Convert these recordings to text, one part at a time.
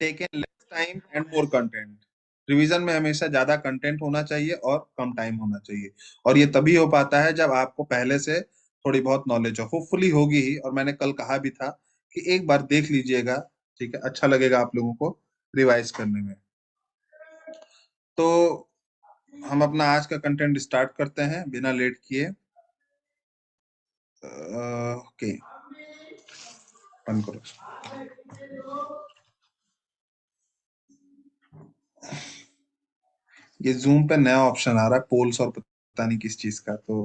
Taken less time and more content. Revision में हमेशा ज्यादा कंटेंट होना चाहिए और कम टाइम होना चाहिए, और ये तभी हो पाता है जब आपको पहले से थोड़ी बहुत नॉलेज हो। होपफुली होगी ही, और मैंने कल कहा भी था कि एक बार देख लीजिएगा, ठीक है, अच्छा लगेगा आप लोगों को रिवाइज करने में। तो हम अपना आज का कंटेंट स्टार्ट करते हैं बिना लेट किए। ओके, बंद करो। ये जूम पे नया ऑप्शन आ रहा है पोल्स और पता नहीं किस चीज का, तो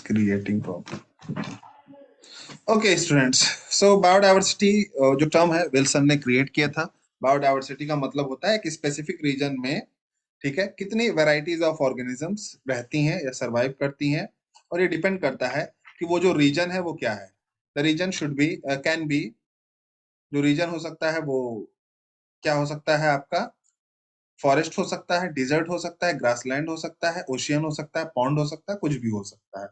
क्रिएटिंग प्रॉब्लम। ओके स्टूडेंट्स, सो बायोडायवर्सिटी जो टर्म है विल्सन ने क्रिएट किया था। बायोडायवर्सिटी का मतलब होता है कि स्पेसिफिक रीजन में, ठीक है, कितनी वैरायटीज ऑफ ऑर्गेनिजम्स रहती हैं या सरवाइव करती हैं, और ये डिपेंड करता है कि वो जो रीजन है वो क्या है। The reason should be can be, जो रीजन हो सकता है वो क्या हो सकता है आपका, फॉरेस्ट हो सकता है, डिजर्ट हो सकता है, ग्रासलैंड हो सकता है, ओशियन हो सकता है, पॉन्ड हो सकता है, कुछ भी हो सकता है।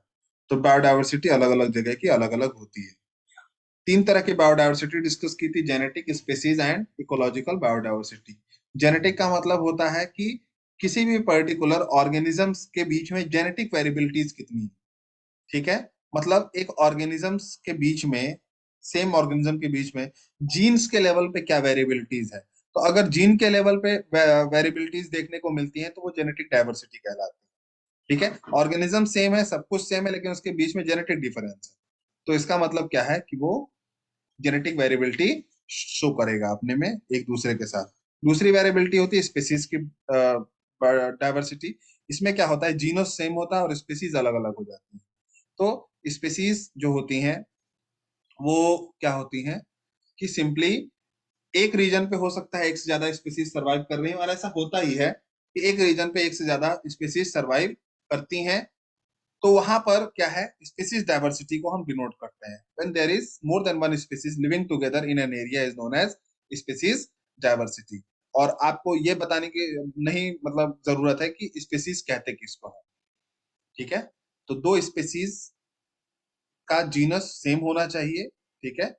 तो बायोडायवर्सिटी अलग अलग जगह की अलग अलग होती है। तीन तरह की बायोडायवर्सिटी डिस्कस की थी, genetic, species and ecological biodiversity. Genetic का मतलब होता है कि किसी भी पर्टिकुलर ऑर्गेनिजम्स के बीच में जेनेटिक वेरिएबिलिटीज कितनी है, ठीक है। मतलब एक ऑर्गेनिजम्स के बीच में, सेम ऑर्गेनिज्म के बीच में जीन्स के लेवल पे क्या वेरिएबिलिटीज है। तो अगर जीन के लेवल पे वेरिएबिलिटीज देखने को मिलती है तो वो जेनेटिक डाइवर्सिटी कहलाती है, ठीक है। ऑर्गेनिज्म सेम है, सब कुछ सेम है, लेकिन उसके बीच में जेनेटिक डिफरेंस है, तो इसका मतलब क्या है कि वो जेनेटिक वेरिएबिलिटी शो करेगा अपने में एक दूसरे के साथ। दूसरी वेरिएबिलिटी होती है स्पीसीज की डाइवर्सिटी। इसमें क्या होता है, जीनोस सेम होता है और स्पीसीज अलग अलग हो जाती है। तो स्पीसीज जो होती हैं वो क्या होती हैं कि सिंपली एक रीजन पे हो सकता है एक से ज्यादा स्पीसीज सरवाइव कर रही है, और ऐसा होता ही है कि एक रीजन पे एक से ज्यादा स्पीसीज सरवाइव करती हैं। तो वहां पर क्या है, स्पीसीज डाइवर्सिटी को हम डिनोट करते हैं। When there is more than one species living together in an area is known as species diversity. और आपको ये बताने की नहीं मतलब जरूरत है कि स्पीसीज कहते किसको है, ठीक है। तो दो स्पीसीज का जीनस सेम होना चाहिए, ठीक है।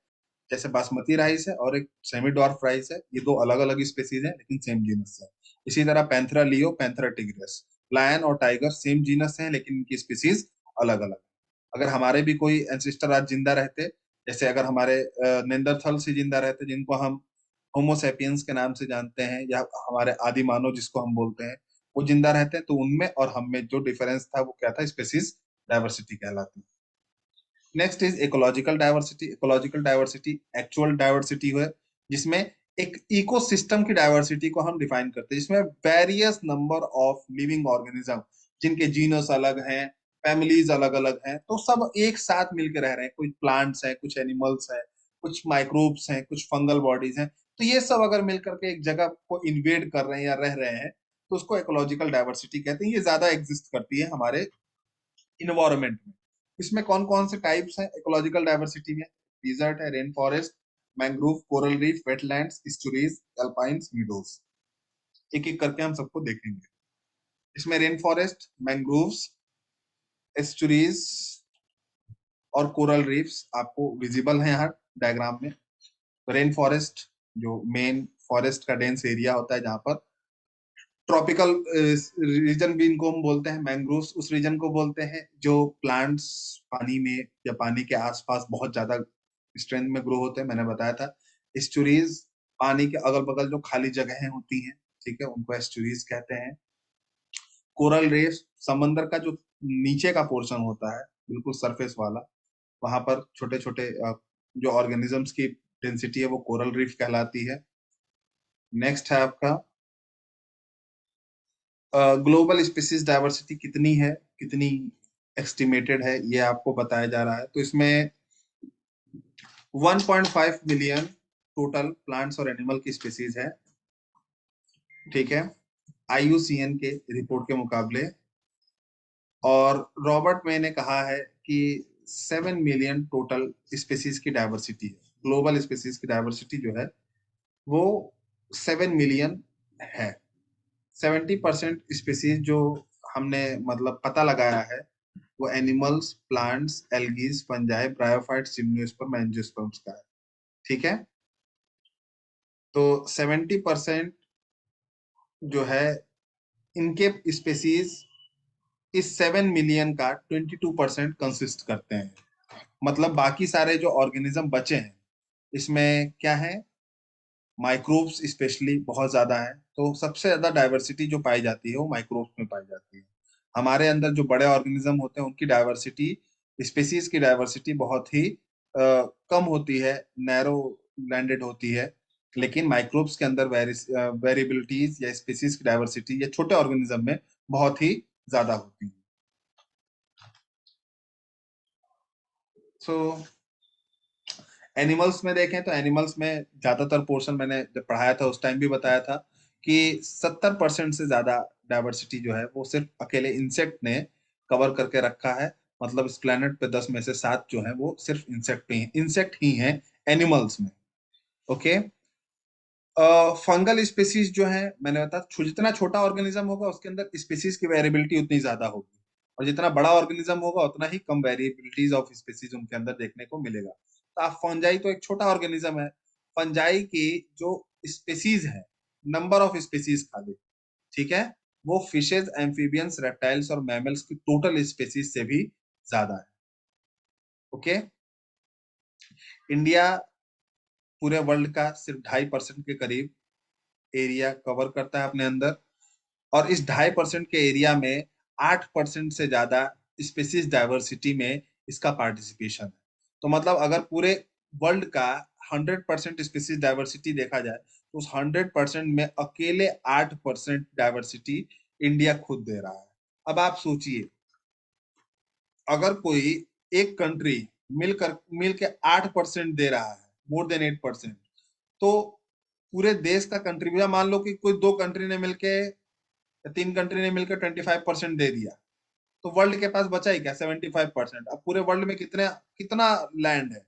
जैसे बासमती राइस है और एक सेमी डॉर्फ राइस है, ये दो अलग अलग स्पीसीज है लेकिन सेम जीनस है। इसी तरह Panthera leo, Panthera tigris, lion और टाइगर सेम जीनस है लेकिन इनकी स्पीसीज अलग अलग। अगर हमारे भी कोई एंसेस्टर आज जिंदा रहते, जैसे अगर हमारे नेंडरथल से जिंदा रहते जिनको हम होमोसेपियंस के नाम से जानते हैं, या हमारे आदि मानव जिसको हम बोलते हैं, वो जिंदा रहते हैं, तो उनमें और हम में जो डिफरेंस था वो क्या था, स्पेसीज डाइवर्सिटी कहलाती है। Next is ecological diversity. Ecological diversity actual diversity है जिसमें एक इकोसिस्टम की डाइवर्सिटी को हम डिफाइन करते हैं, जिसमें various number of living organism जिनके जीनस अलग हैं, फैमिलीज अलग अलग हैं, तो सब एक साथ मिलकर रह रहे हैं। कुछ प्लांट्स हैं, कुछ एनिमल्स हैं, कुछ माइक्रोब्स हैं, कुछ फंगल बॉडीज हैं। तो ये सब अगर मिलकर के एक जगह को इन्वेड कर रहे हैं या रह रहे हैं तो उसको इकोलॉजिकल डाइवर्सिटी कहते हैं। ये ज्यादा एग्जिस्ट करती है हमारे इन्वायरमेंट में। इसमें कौन कौन से टाइप्स हैं इकोलॉजिकल डाइवर्सिटी में, डिजर्ट है, rain forest, mangrove, coral reef, wetlands, estuaries, alpines, meadows. एक एक करके हम सबको देखेंगे। इसमें रेन फॉरेस्ट, मैंग्रोव्स, एस्चुरीज और कोरल रीफ्स आपको विजिबल है यहाँ डायग्राम में। रेन फॉरेस्ट जो मेन फॉरेस्ट का डेंस एरिया होता है जहां पर ट्रॉपिकल रीजन भी इनको हम बोलते हैं। मैंग्रोव्स उस रीजन को बोलते हैं जो प्लांट्स पानी में या पानी के आसपास बहुत ज्यादा स्ट्रेंथ में ग्रो होते हैं, मैंने बताया था। एस्चुरीज पानी के अगल बगल जो खाली जगहें होती हैं, ठीक है, उनको एस्चुरीज कहते हैं। कोरल रीफ समंदर का जो नीचे का पोर्शन होता है, बिल्कुल सरफेस वाला, वहां पर छोटे छोटे जो ऑर्गेनिजम्स की डेंसिटी है वो कोरल रीफ कहलाती है। नेक्स्ट है आपका ग्लोबल स्पीसीज डाइवर्सिटी कितनी है, कितनी एस्टिमेटेड है, ये आपको बताया जा रहा है। तो इसमें 1.5 मिलियन टोटल प्लांट्स और एनिमल की स्पीसीज है, ठीक है, IUCN के रिपोर्ट के मुकाबले। और रॉबर्ट मे ने कहा है कि 7 मिलियन टोटल स्पीसीज की डाइवर्सिटी है। ग्लोबल स्पीसीज की डाइवर्सिटी जो है वो 7 मिलियन है। 70% स्पीसीज जो हमने मतलब पता लगाया है वो animals, plants, algae, fungi, bryophytes, gymnosperm, angiosperms का है, ठीक है। तो 70% जो है इनके स्पेसीज इस 7 मिलियन का 22% कंसिस्ट करते हैं। मतलब बाकी सारे जो ऑर्गेनिज्म बचे हैं इसमें क्या है, माइक्रोब्स स्पेशली बहुत ज्यादा है। तो सबसे ज्यादा डाइवर्सिटी जो पाई जाती है वो माइक्रोब्स में पाई जाती है। हमारे अंदर जो बड़े ऑर्गेनिज्म होते हैं उनकी डाइवर्सिटी, स्पेसीज की डाइवर्सिटी बहुत ही कम होती है, नैरो लैंडेड होती है। लेकिन माइक्रोब्स के अंदर वेरिएबिलिटीज या स्पेसीज की डाइवर्सिटी या छोटे ऑर्गेनिज्म में बहुत ही ज्यादा होती है। सो एनिमल्स में देखें तो एनिमल्स में ज्यादातर पोर्शन मैंने जब पढ़ाया था उस टाइम भी बताया था कि 70% से ज्यादा डाइवर्सिटी जो है वो सिर्फ अकेले इंसेक्ट ने कवर करके रखा है। मतलब इस प्लेनेट पे 10 में से 7 जो है वो सिर्फ इंसेक्ट ही हैं एनिमल्स में। ओके। फंगल स्पीसीज जो है मैंने बताया जितना छोटा ऑर्गेनिज्म होगा उसके अंदर स्पीसीज की वेरिएबिलिटी उतनी ज्यादा होगी, और जितना बड़ा ऑर्गेनिज्म होगा उतना ही कम वेरिएबिलिटीज ऑफ स्पीसीज उनके अंदर देखने को मिलेगा। तो आप फंजाई तो एक छोटा ऑर्गेनिज्म है, फंजाई की जो स्पीसीज है, नंबर ऑफ स्पीसीज खाली, ठीक है, वो फिशेज, एम्फीबियंस, रेप्टाइल्स और मैमल्स की टोटल स्पीसीज से भी ज्यादा है। ओके। इंडिया पूरे वर्ल्ड का सिर्फ 2.5% के करीब एरिया कवर करता है अपने अंदर, और इस 2.5% के एरिया में 8% से ज्यादा स्पीसीज डाइवर्सिटी में इसका पार्टिसिपेशन है। तो मतलब अगर पूरे वर्ल्ड का 100% स्पीसीज डाइवर्सिटी देखा जाए तो उस 100% में अकेले 8% डाइवर्सिटी इंडिया खुद दे रहा है। अब आप सोचिए, अगर कोई एक कंट्री मिल के 8% दे रहा है, मोर देन 8%, तो पूरे देश का कंट्रीब्यूशन, मान लो कि कोई 2 कंट्री ने मिलके, 3 कंट्री ने मिलकर 25% दे दिया, तो वर्ल्ड के पास बचा ही क्या, 75%। अब पूरे वर्ल्ड में कितने कितना लैंड है,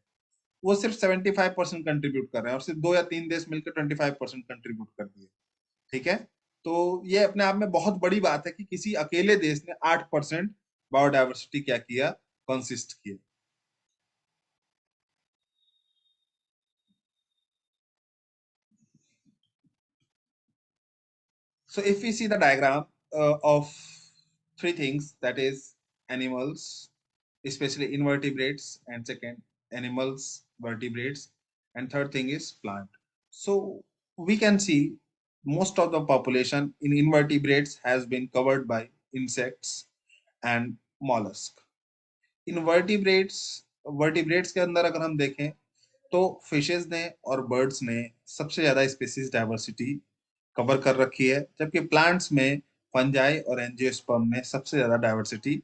वो सिर्फ 75% कंट्रीब्यूट कर रहे हैं, और सिर्फ 2 या 3 देश मिलकर 25% कंट्रीब्यूट कर दिए। ठीक है। तो ये अपने आप में बहुत बड़ी बात है कि किसी अकेले देश ने 8% बायोडाइवर्सिटी क्या किया, कंसिस्ट किया। So if we see the diagram of three things, that is animals, especially invertebrates, and second animals, vertebrates, and third thing is plant. So we can see most of the population in invertebrates has been covered by insects and mollusk. Invertebrates, vertebrates के अंदर अगर हम देखें तो fishes ने और birds ने सबसे ज्यादा स्पीसीज डाइवर्सिटी कवर कर रखी है, जबकि प्लांट्स में फंजाई और एंजियोस्पर्म ने सबसे ज्यादा डाइवर्सिटी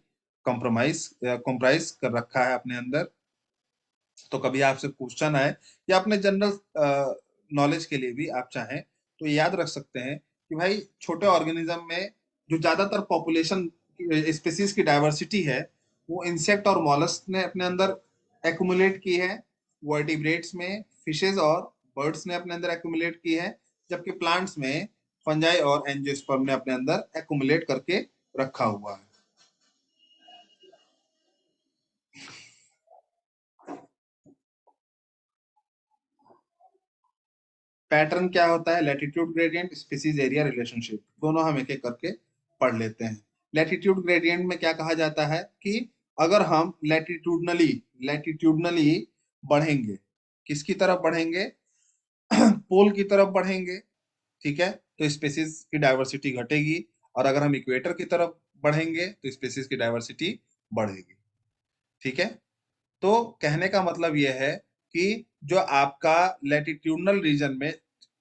कंप्राइज कर रखा है अपने अंदर। तो कभी आपसे क्वेश्चन आए या अपने जनरल नॉलेज के लिए भी आप चाहें तो याद रख सकते हैं कि भाई छोटे ऑर्गेनिज्म में जो ज्यादातर पॉपुलेशन स्पीसीज की डाइवर्सिटी है वो इंसेक्ट और मॉलस्क ने अपने अंदर एक्यूमुलेट की है, वर्टिब्रेट्स में फिशेज और बर्ड्स ने अपने अंदर एक्यूमुलेट की है, जबकि प्लांट्स में फंजाई और एंजियोस्पर्म ने अपने अंदर एक्यूमुलेट करके रखा हुआ है। पैटर्न क्या होता है, latitude gradient, species area relationship, दोनों हम एक एक करके पढ़ लेते हैं। लैटिट्यूड ग्रेडियंट में क्या कहा जाता है कि अगर हम लैटिट्यूडनली बढ़ेंगे, किसकी तरफ बढ़ेंगे, पोल की तरफ बढ़ेंगे, ठीक है, तो स्पीसीज की डाइवर्सिटी घटेगी, और अगर हम इक्वेटर की तरफ बढ़ेंगे तो स्पीसीज की डाइवर्सिटी बढ़ेगी। ठीक है। तो कहने का मतलब यह है कि जो आपका लैटिट्यूडनल रीजन में,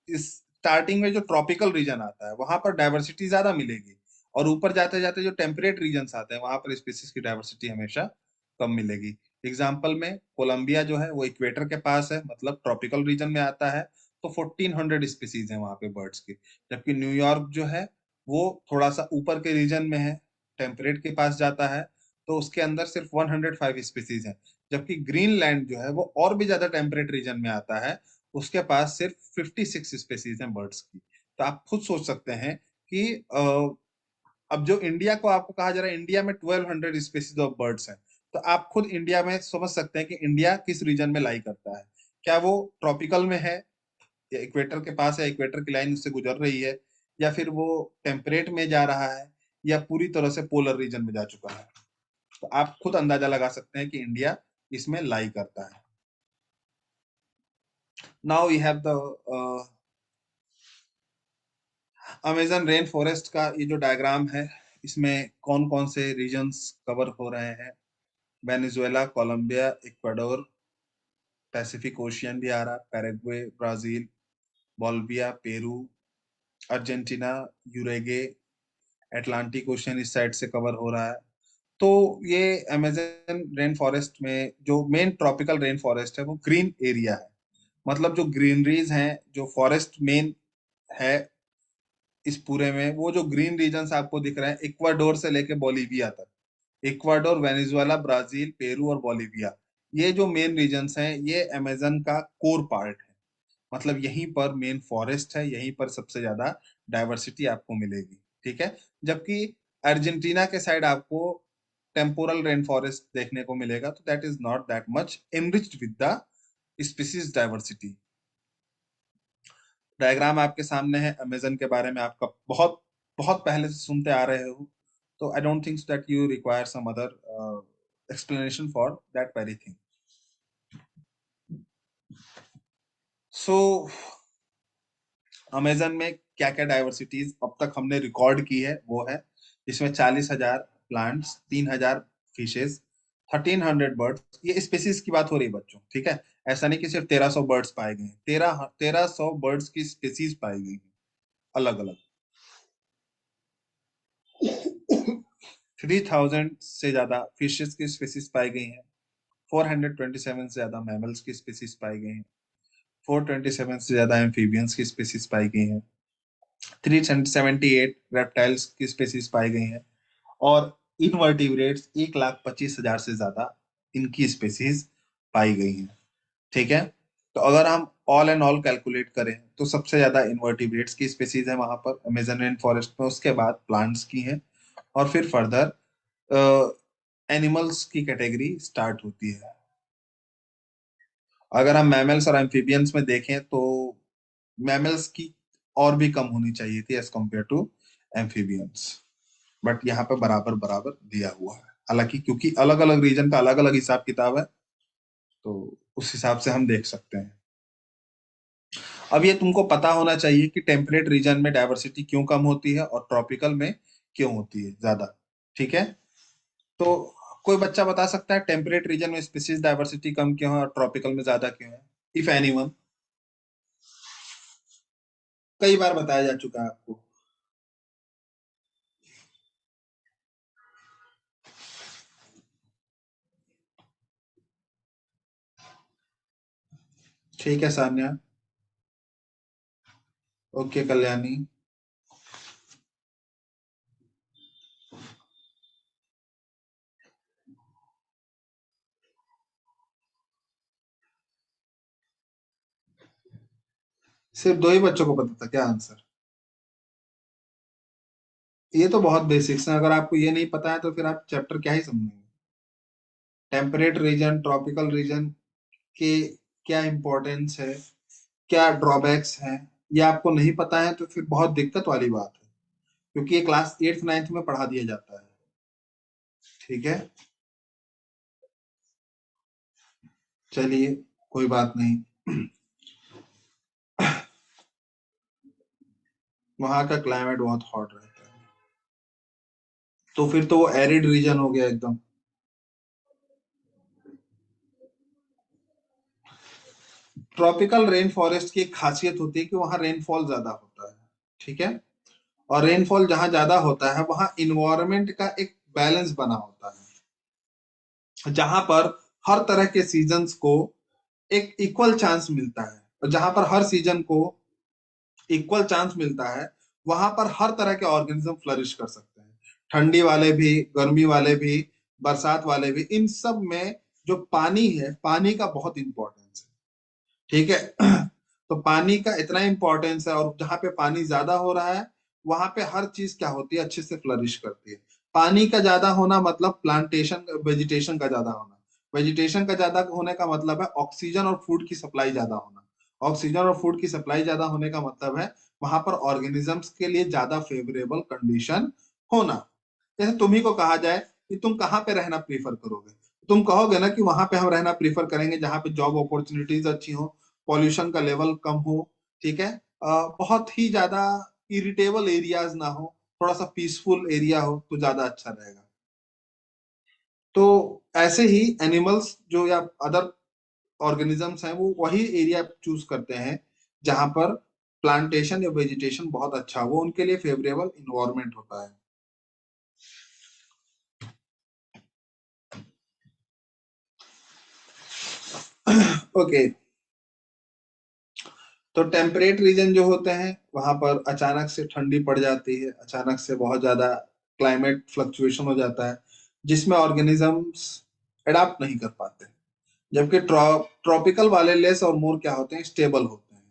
इस स्टार्टिंग में जो ट्रॉपिकल रीजन आता है वहां पर डाइवर्सिटी ज्यादा मिलेगी, और ऊपर जाते जाते जो टेम्परेट रीजन आते हैं वहां पर स्पीसीज की डाइवर्सिटी हमेशा कम मिलेगी। एग्जाम्पल में कोलंबिया जो है वो इक्वेटर के पास है, मतलब ट्रॉपिकल रीजन में आता है, तो 1400 स्पीसीज है वहां पे बर्ड्स की। जबकि न्यूयॉर्क जो है वो थोड़ा सा ऊपर के रीजन में है, टेम्परेट के पास जाता है, तो उसके अंदर सिर्फ 105 स्पीसीज है। जबकि ग्रीनलैंड जो है वो और भी ज्यादा टेम्परेट रीजन में आता है, उसके पास सिर्फ 56 स्पीसीज हैं बर्ड्स की। तो आप खुद सोच सकते हैं कि अब जो इंडिया को आपको कहा जा रहा है इंडिया में 1200 स्पीसीज ऑफ बर्ड्स हैं, तो आप खुद इंडिया में समझ सकते हैं कि इंडिया किस रीजन में लाई करता है। क्या वो ट्रॉपिकल में है, या इक्वेटर के पास है, इक्वेटर की लाइन उससे गुजर रही है, या फिर वो टेम्परेट में जा रहा है, या पूरी तरह से पोलर रीजन में जा चुका है। तो आप खुद अंदाजा लगा सकते हैं कि इंडिया इसमें लाई करता है। Now we have the Amazon rain forest का ये जो डायग्राम है, इसमें कौन कौन से रीजन्स कवर हो रहे हैं। Venezuela, Colombia, Ecuador, Pacific Ocean भी आ रहा है, Paraguay, Brazil, Bolivia, Peru, Argentina, Uruguay, Atlantic Ocean इस साइड से कवर हो रहा है। तो ये अमेजन रेन फॉरेस्ट में जो मेन ट्रॉपिकल रेन फॉरेस्ट है वो ग्रीन एरिया है। मतलब जो ग्रीनरीज हैं, जो फॉरेस्ट मेन है इस पूरे में, वो जो ग्रीन रीजन्स आपको दिख रहे हैं इक्वाडोर से लेके बोलीविया तक, इक्वाडोर, वेनेजुएला, ब्राजील, पेरू और बोलीविया, ये जो मेन रीजन्स हैं ये अमेजन का कोर पार्ट है। मतलब यहीं पर मेन फॉरेस्ट है, यहीं पर सबसे ज्यादा डाइवर्सिटी आपको मिलेगी। ठीक है। जबकि अर्जेंटीना के साइड आपको टेम्पोरल रेन फॉरेस्ट देखने को मिलेगा, तो that is not that much enriched with the species diversity. Diagram आपके सामने है, अमेजन के बारे में आपका बहुत बहुत पहले से सुनते आ रहे हो, तो I don't think that you require some other explanation for that very thing. So Amazon में क्या क्या डाइवर्सिटीज अब तक हमने रिकॉर्ड की है वो है, इसमें 40,000 प्लांट्स, 3,000 फिशेस, 1,300 बर्ड्स। ये स्पेसीज की बात हो रही है बच्चों, ठीक है। ऐसा नहीं कि सिर्फ 1,300 बर्ड्स पाए गए हैं, 1,300 बर्ड्स की स्पेसीज पाई गई हैं अलग अलग। 3,000 से ज्यादा फिशेस की स्पेसीज पाई गई हैं, 427 से ज्यादा मैमल्स की स्पेसीज पाई गई हैं, 427 से ज्यादा एम्फीबियंस की स्पेसीज पाई गई हैं, 378 रेप्टाइल्स की स्पेसीज पाई गई हैं, और इनवर्टिब्रेट्स 1,25,000 से ज्यादा इनकी स्पेसीज पाई गई हैं। ठीक है। तो अगर हम ऑल एंड ऑल कैलकुलेट करें तो सबसे ज्यादा इनवर्टिब्रेट्स की स्पेसीज है वहां पर अमेजन रेन फॉरेस्ट में, उसके बाद प्लांट्स की हैं, और फिर फर्दर एनिमल्स की कैटेगरी स्टार्ट होती है। अगर हम मैमल्स और एम्फीबियंस में देखें तो मैमल्स की और भी कम होनी चाहिए थी as compared to amphibians, but यहाँ पे बराबर बराबर दिया हुआ है। हालांकि क्योंकि अलग अलग रीजन का अलग अलग हिसाब किताब है, तो उस हिसाब से हम देख सकते हैं। अब ये तुमको पता होना चाहिए कि टेम्परेट रीजन में डाइवर्सिटी क्यों कम होती है और ट्रॉपिकल में क्यों होती है ज्यादा। ठीक है। तो कोई बच्चा बता सकता है टेम्परेट रीजन में स्पीसीज डाइवर्सिटी कम क्यों है और ट्रॉपिकल में ज्यादा क्यों है, इफ एनीवन? कई बार बताया जा चुका है आपको। ठीक है सान्या। ओके कल्याणी। सिर्फ दो ही बच्चों को पता था क्या आंसर? ये तो बहुत बेसिक्स है, अगर आपको ये नहीं पता है तो फिर आप चैप्टर क्या ही समझेंगे। टेम्परेट रीजन, ट्रॉपिकल रीजन के क्या इंपॉर्टेंस है, क्या ड्रॉबैक्स हैं, ये आपको नहीं पता है तो फिर बहुत दिक्कत वाली बात है, क्योंकि ये क्लास 8th 9th में पढ़ा दिया जाता है। ठीक है। चलिए, कोई बात नहीं। वहां का क्लाइमेट बहुत हॉट रहता है, तो फिर तो वो एरिड रीजन हो गया एकदम। ट्रॉपिकल रेन फॉरेस्ट की एक खासियत होती है कि वहां रेनफॉल ज्यादा होता है। ठीक है। और रेनफॉल जहां ज्यादा होता है वहां इन्वायरमेंट का एक बैलेंस बना होता है, जहां पर हर तरह के सीजन्स को एक इक्वल चांस मिलता है, और जहां पर हर सीजन को इक्वल चांस मिलता है वहां पर हर तरह के ऑर्गेनिज्म फ्लरिश कर सकते हैं। ठंडी वाले भी, गर्मी वाले भी, बरसात वाले भी, इन सब में जो पानी है, पानी का बहुत इंपॉर्टेंस है। ठीक है। तो पानी का इतना इंपॉर्टेंस है, और जहाँ पे पानी ज्यादा हो रहा है वहां पे हर चीज क्या होती है, अच्छे से फ्लरिश करती है। पानी का ज्यादा होना मतलब प्लांटेशन, वेजिटेशन का ज्यादा होना, वेजिटेशन का ज्यादा होने का मतलब है ऑक्सीजन और फूड की सप्लाई ज्यादा होना, ऑक्सीजन और फूड की सप्लाई ज्यादा होने का मतलब है वहां पर ऑर्गेनिजम्स के लिए ज्यादा फेवरेबल कंडीशन होना। जैसे तुम्ही को कहा जाए कि तुम कहाँ पे रहना प्रीफर करोगे, तुम कहोगे ना कि वहां पे हम रहना प्रीफर करेंगे जहां पे जॉब अपॉर्चुनिटीज अच्छी हो, पॉल्यूशन का लेवल कम हो, ठीक है, बहुत ही ज्यादा इरिटेबल एरियाज ना हो, थोड़ा सा पीसफुल एरिया हो तो ज्यादा अच्छा रहेगा। तो ऐसे ही एनिमल्स जो या अदर ऑर्गेनिजम्स हैं वो वही एरिया चूज करते हैं जहां पर प्लांटेशन या वेजिटेशन बहुत अच्छा हो, वो उनके लिए फेवरेबल इन्वायरमेंट होता है। ओके, तो टेम्परेट रीजन जो होते हैं वहां पर अचानक से ठंडी पड़ जाती है, अचानक से बहुत ज्यादा क्लाइमेट फ्लक्चुएशन हो जाता है जिसमें ऑर्गेनिजम्स अडाप्ट नहीं कर पाते। जबकि ट्रॉपिकल वाले लेस और मोर क्या होते हैं, स्टेबल होते हैं,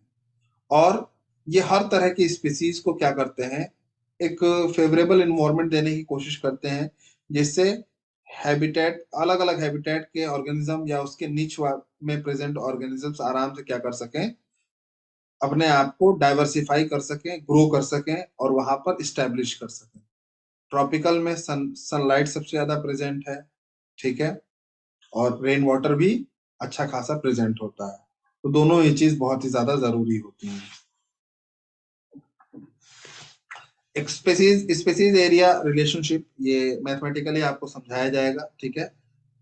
और ये हर तरह की स्पीसीज को क्या करते हैं, एक फेवरेबल इन्वायरमेंट देने की कोशिश करते हैं जिससे हैबिटेट, अलग अलग हैबिटेट के ऑर्गेनिज्म या उसके निच में प्रेजेंट ऑर्गेनिजम्स आराम से क्या कर सकें, अपने आप को डाइवर्सिफाई कर सकें, ग्रो कर सकें और वहां पर स्टैब्लिश कर सकें। ट्रॉपिकल में सनलाइट सबसे ज्यादा प्रेजेंट है, ठीक है, और रेन वाटर भी अच्छा खासा प्रेजेंट होता है। तो दोनों ये चीज बहुत ही ज्यादा जरूरी होती है। एक स्पेसीज स्पेसीज एरिया रिलेशनशिप ये मैथमेटिकली आपको समझाया जाएगा, ठीक है।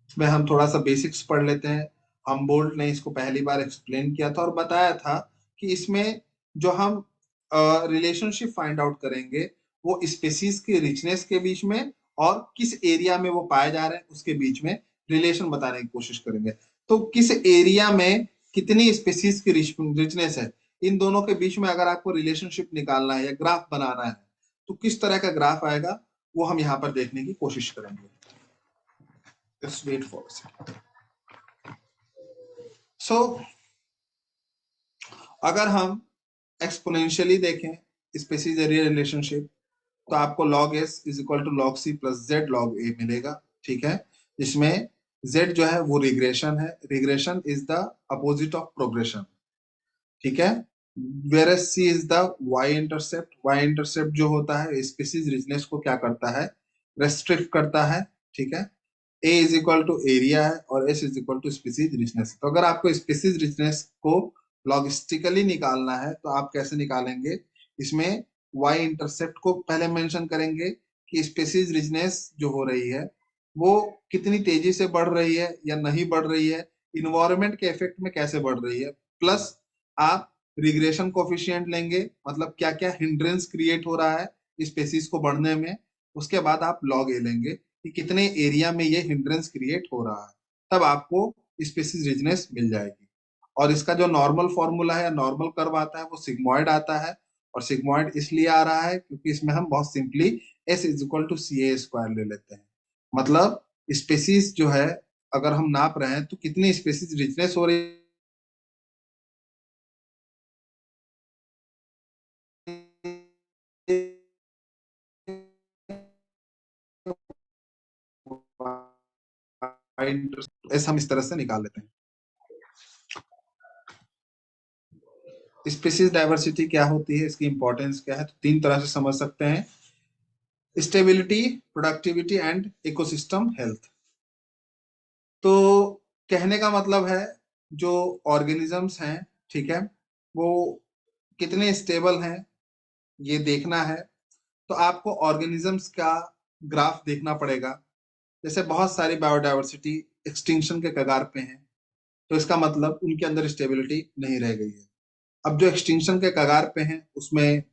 इसमें हम थोड़ा सा बेसिक्स पढ़ लेते हैं। हम बोल्ट ने इसको पहली बार एक्सप्लेन किया था और बताया था कि इसमें जो हम रिलेशनशिप फाइंड आउट करेंगे वो स्पेसीज के रिचनेस के बीच में और किस एरिया में वो पाए जा रहे हैं उसके बीच में रिलेशन बताने की कोशिश करेंगे। तो किस एरिया में कितनी स्पेसीज की रिचनेस है, इन दोनों के बीच में अगर आपको रिलेशनशिप निकालना है या ग्राफ बनाना है तो किस तरह का ग्राफ आएगा वो हम यहाँ पर देखने की कोशिश करेंगे। Just wait for a second. So, अगर हम एक्सपोनेंशियली देखें स्पेसीज एरिया रिलेशनशिप तो आपको log s is equal to log c plus z log a मिलेगा, ठीक है, जिसमें z जो है वो रिग्रेशन है, regression is the opposite of progression, ठीक है, where c is the y intercept, y intercept जो होता है स्पेसीज रिचनेस को क्या करता है, रेस्ट्रिक्ट करता है, ठीक है। A is equal to area है और S is equal to species richness. तो अगर आपको स्पीसीज रिचनेस को लॉजिस्टिकली निकालना है तो आप कैसे निकालेंगे, इसमें वाई इंटरसेप्ट को पहले मेंशन करेंगे कि स्पीसीज रिचनेस जो हो रही है वो कितनी तेजी से बढ़ रही है या नहीं बढ़ रही है, इन्वायरमेंट के इफेक्ट में कैसे बढ़ रही है, प्लस आप रिग्रेशन कोफिशिएंट लेंगे, मतलब क्या क्या हिंड्रेंस क्रिएट हो रहा है स्पेसीज को बढ़ने में, उसके बाद आप लॉग ए लेंगे कि कितने एरिया में ये हिंड्रेंस क्रिएट हो रहा है, तब आपको स्पेसीज रिजनेस मिल जाएगी। और इसका जो नॉर्मल फॉर्मूला है या नॉर्मल कर्व आता है वो सिग्मॉइड आता है, और सिग्मॉइड इसलिए आ रहा है क्योंकि इसमें हम बहुत simply S is equal to C A square ले लेते हैं। मतलब स्पेसीज जो है अगर हम नाप रहे हैं तो कितनी स्पेसीज रिचनेस हो रही है, ऐसा हम इस तरह से निकाल लेते हैं। स्पीसीज डाइवर्सिटी क्या होती है, इसकी इंपॉर्टेंस क्या है, तो तीन तरह से समझ सकते हैं, stability, productivity and ecosystem health. तो कहने का मतलब है जो ऑर्गेनिजम्स हैं, ठीक है, वो कितने स्टेबल हैं ये देखना है। तो आपको ऑर्गेनिजम्स का ग्राफ देखना पड़ेगा। जैसे बहुत सारी बायोडाइवर्सिटी एक्सटिंक्शन के कगार पे हैं तो इसका मतलब उनके अंदर स्टेबिलिटी नहीं रह गई है। अब जो एक्सटिंक्शन के कगार पे हैं उसमें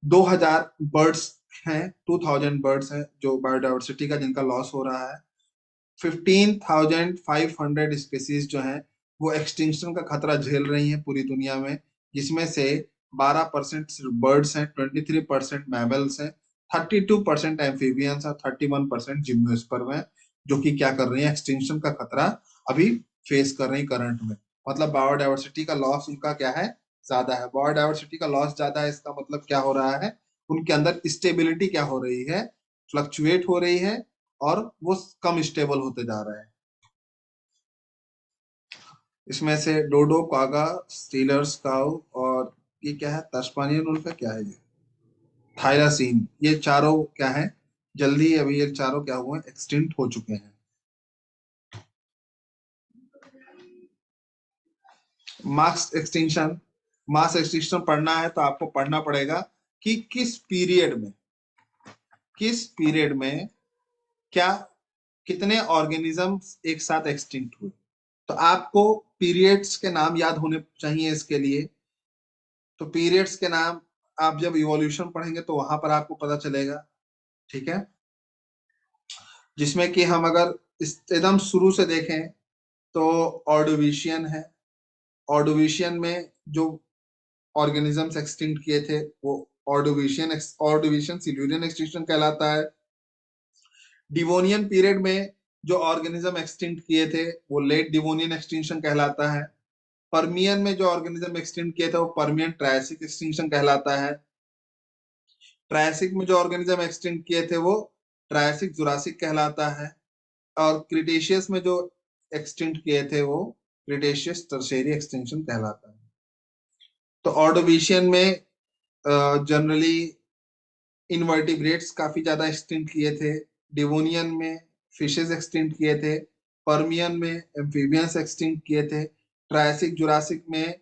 2000 बर्ड्स हैं, 2000 बर्ड्स हैं जो बायोडाइवर्सिटी का जिनका लॉस हो रहा है। 15,500 स्पीसीज जो हैं वो एक्सटिंक्शन का खतरा झेल रही हैं पूरी दुनिया में, जिसमें से 12% बर्ड्स हैं, 23% मैमल्स हैं, 32% एम्फीबियंस हैं, 31% जिम्नोस्पर्म हैं, जो कि क्या कर रही हैं, एक्सटिंक्शन का खतरा अभी फेस कर रही करंट में। मतलब बायोडाइवर्सिटी का लॉस उनका क्या है, ज्यादा है। बायोडाइवर्सिटी का लॉस ज्यादा है इसका मतलब क्या हो रहा है, उनके अंदर स्टेबिलिटी क्या हो रही है, फ्लक्चुएट हो रही है और वो कम स्टेबल होते जा रहे हैं। इसमें से डोडो, कागा, स्टीलर्स काउ, और ये क्या है, तस्मानियन उल्फ, क्या है ये, थाइलासीन, ये चारों क्या है, जल्दी अभी ये चारों क्या हुए, एक्सटिंक्ट हो चुके हैं। मास एक्सटिंक्शन पढ़ना है तो आपको पढ़ना पड़ेगा कि किस पीरियड में क्या, कितने ऑर्गेनिजम्स एक साथ एक्सटिंक्ट हुए। तो आपको पीरियड्स के नाम याद होने चाहिए इसके लिए। तो पीरियड्स के नाम आप जब इवोल्यूशन पढ़ेंगे तो वहां पर आपको पता चलेगा, ठीक है। जिसमें कि हम अगर एकदम शुरू से देखें तो ऑर्डोविशियन है। ऑर्डोविशियन में जो ऑर्गेनिजम्स एक्सटिंक्ट किए थे वो ऑर्डोविशियन सिल्यूरियन एक्सटिंक्शन कहलाता है। डिवोनियन पीरियड में जो ऑर्गेनिज्म एक्सटिंक्ट किए थे वो लेट डिवोनियन एक्सटिंक्शन कहलाता है। पर्मियन में जो ऑर्गेनिज्म एक्सटिंक्ट किए थे वो पर्मियन ट्रायसिक एक्सटिंक्शन कहलाता है। ट्रायसिक में जो ऑर्गेनिज्म एक्सटिंक्ट किए थे वो ट्रायसिक जुरासिक कहलाता है। और क्रिटेशियस में जो एक्सटिंक्ट किए थे वो क्रिटेशियस टर्शियरी एक्सटिंक्शन कहलाता है। तो ऑर्डोविशियन में जनरली इनवर्टिब्रेट्स काफी ज्यादा एक्सटिंक्ट किए थे। डिवोनियन में फिशेस एक्सटिंक्ट किए थे। पर्मियन में एम्फीबियंस एक्सटिंक्ट किए थे। ट्रायसिक जुरासिक में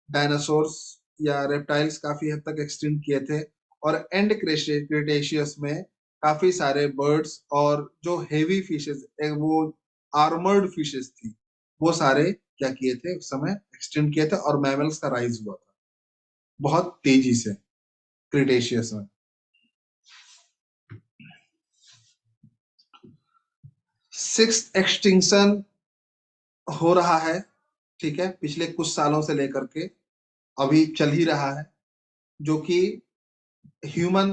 डायनासोर्स या रेप्टाइल्स काफी हद तक एक्सटिंक्ट किए थे। और एंड क्रिटेशियस में काफी सारे बर्ड्स और जो हेवी फिशेस, वो आर्मर्ड फिशेस थी, वो सारे क्या किए थे उस समय, एक्सटिंक्ट किए थे। और मैमल्स का राइज हुआ था बहुत तेजी से क्रिटेशियस में। सिक्स्थ एक्सटिंक्शन हो रहा है, ठीक है, पिछले कुछ सालों से लेकर के अभी चल ही रहा है, जो कि ह्यूमन,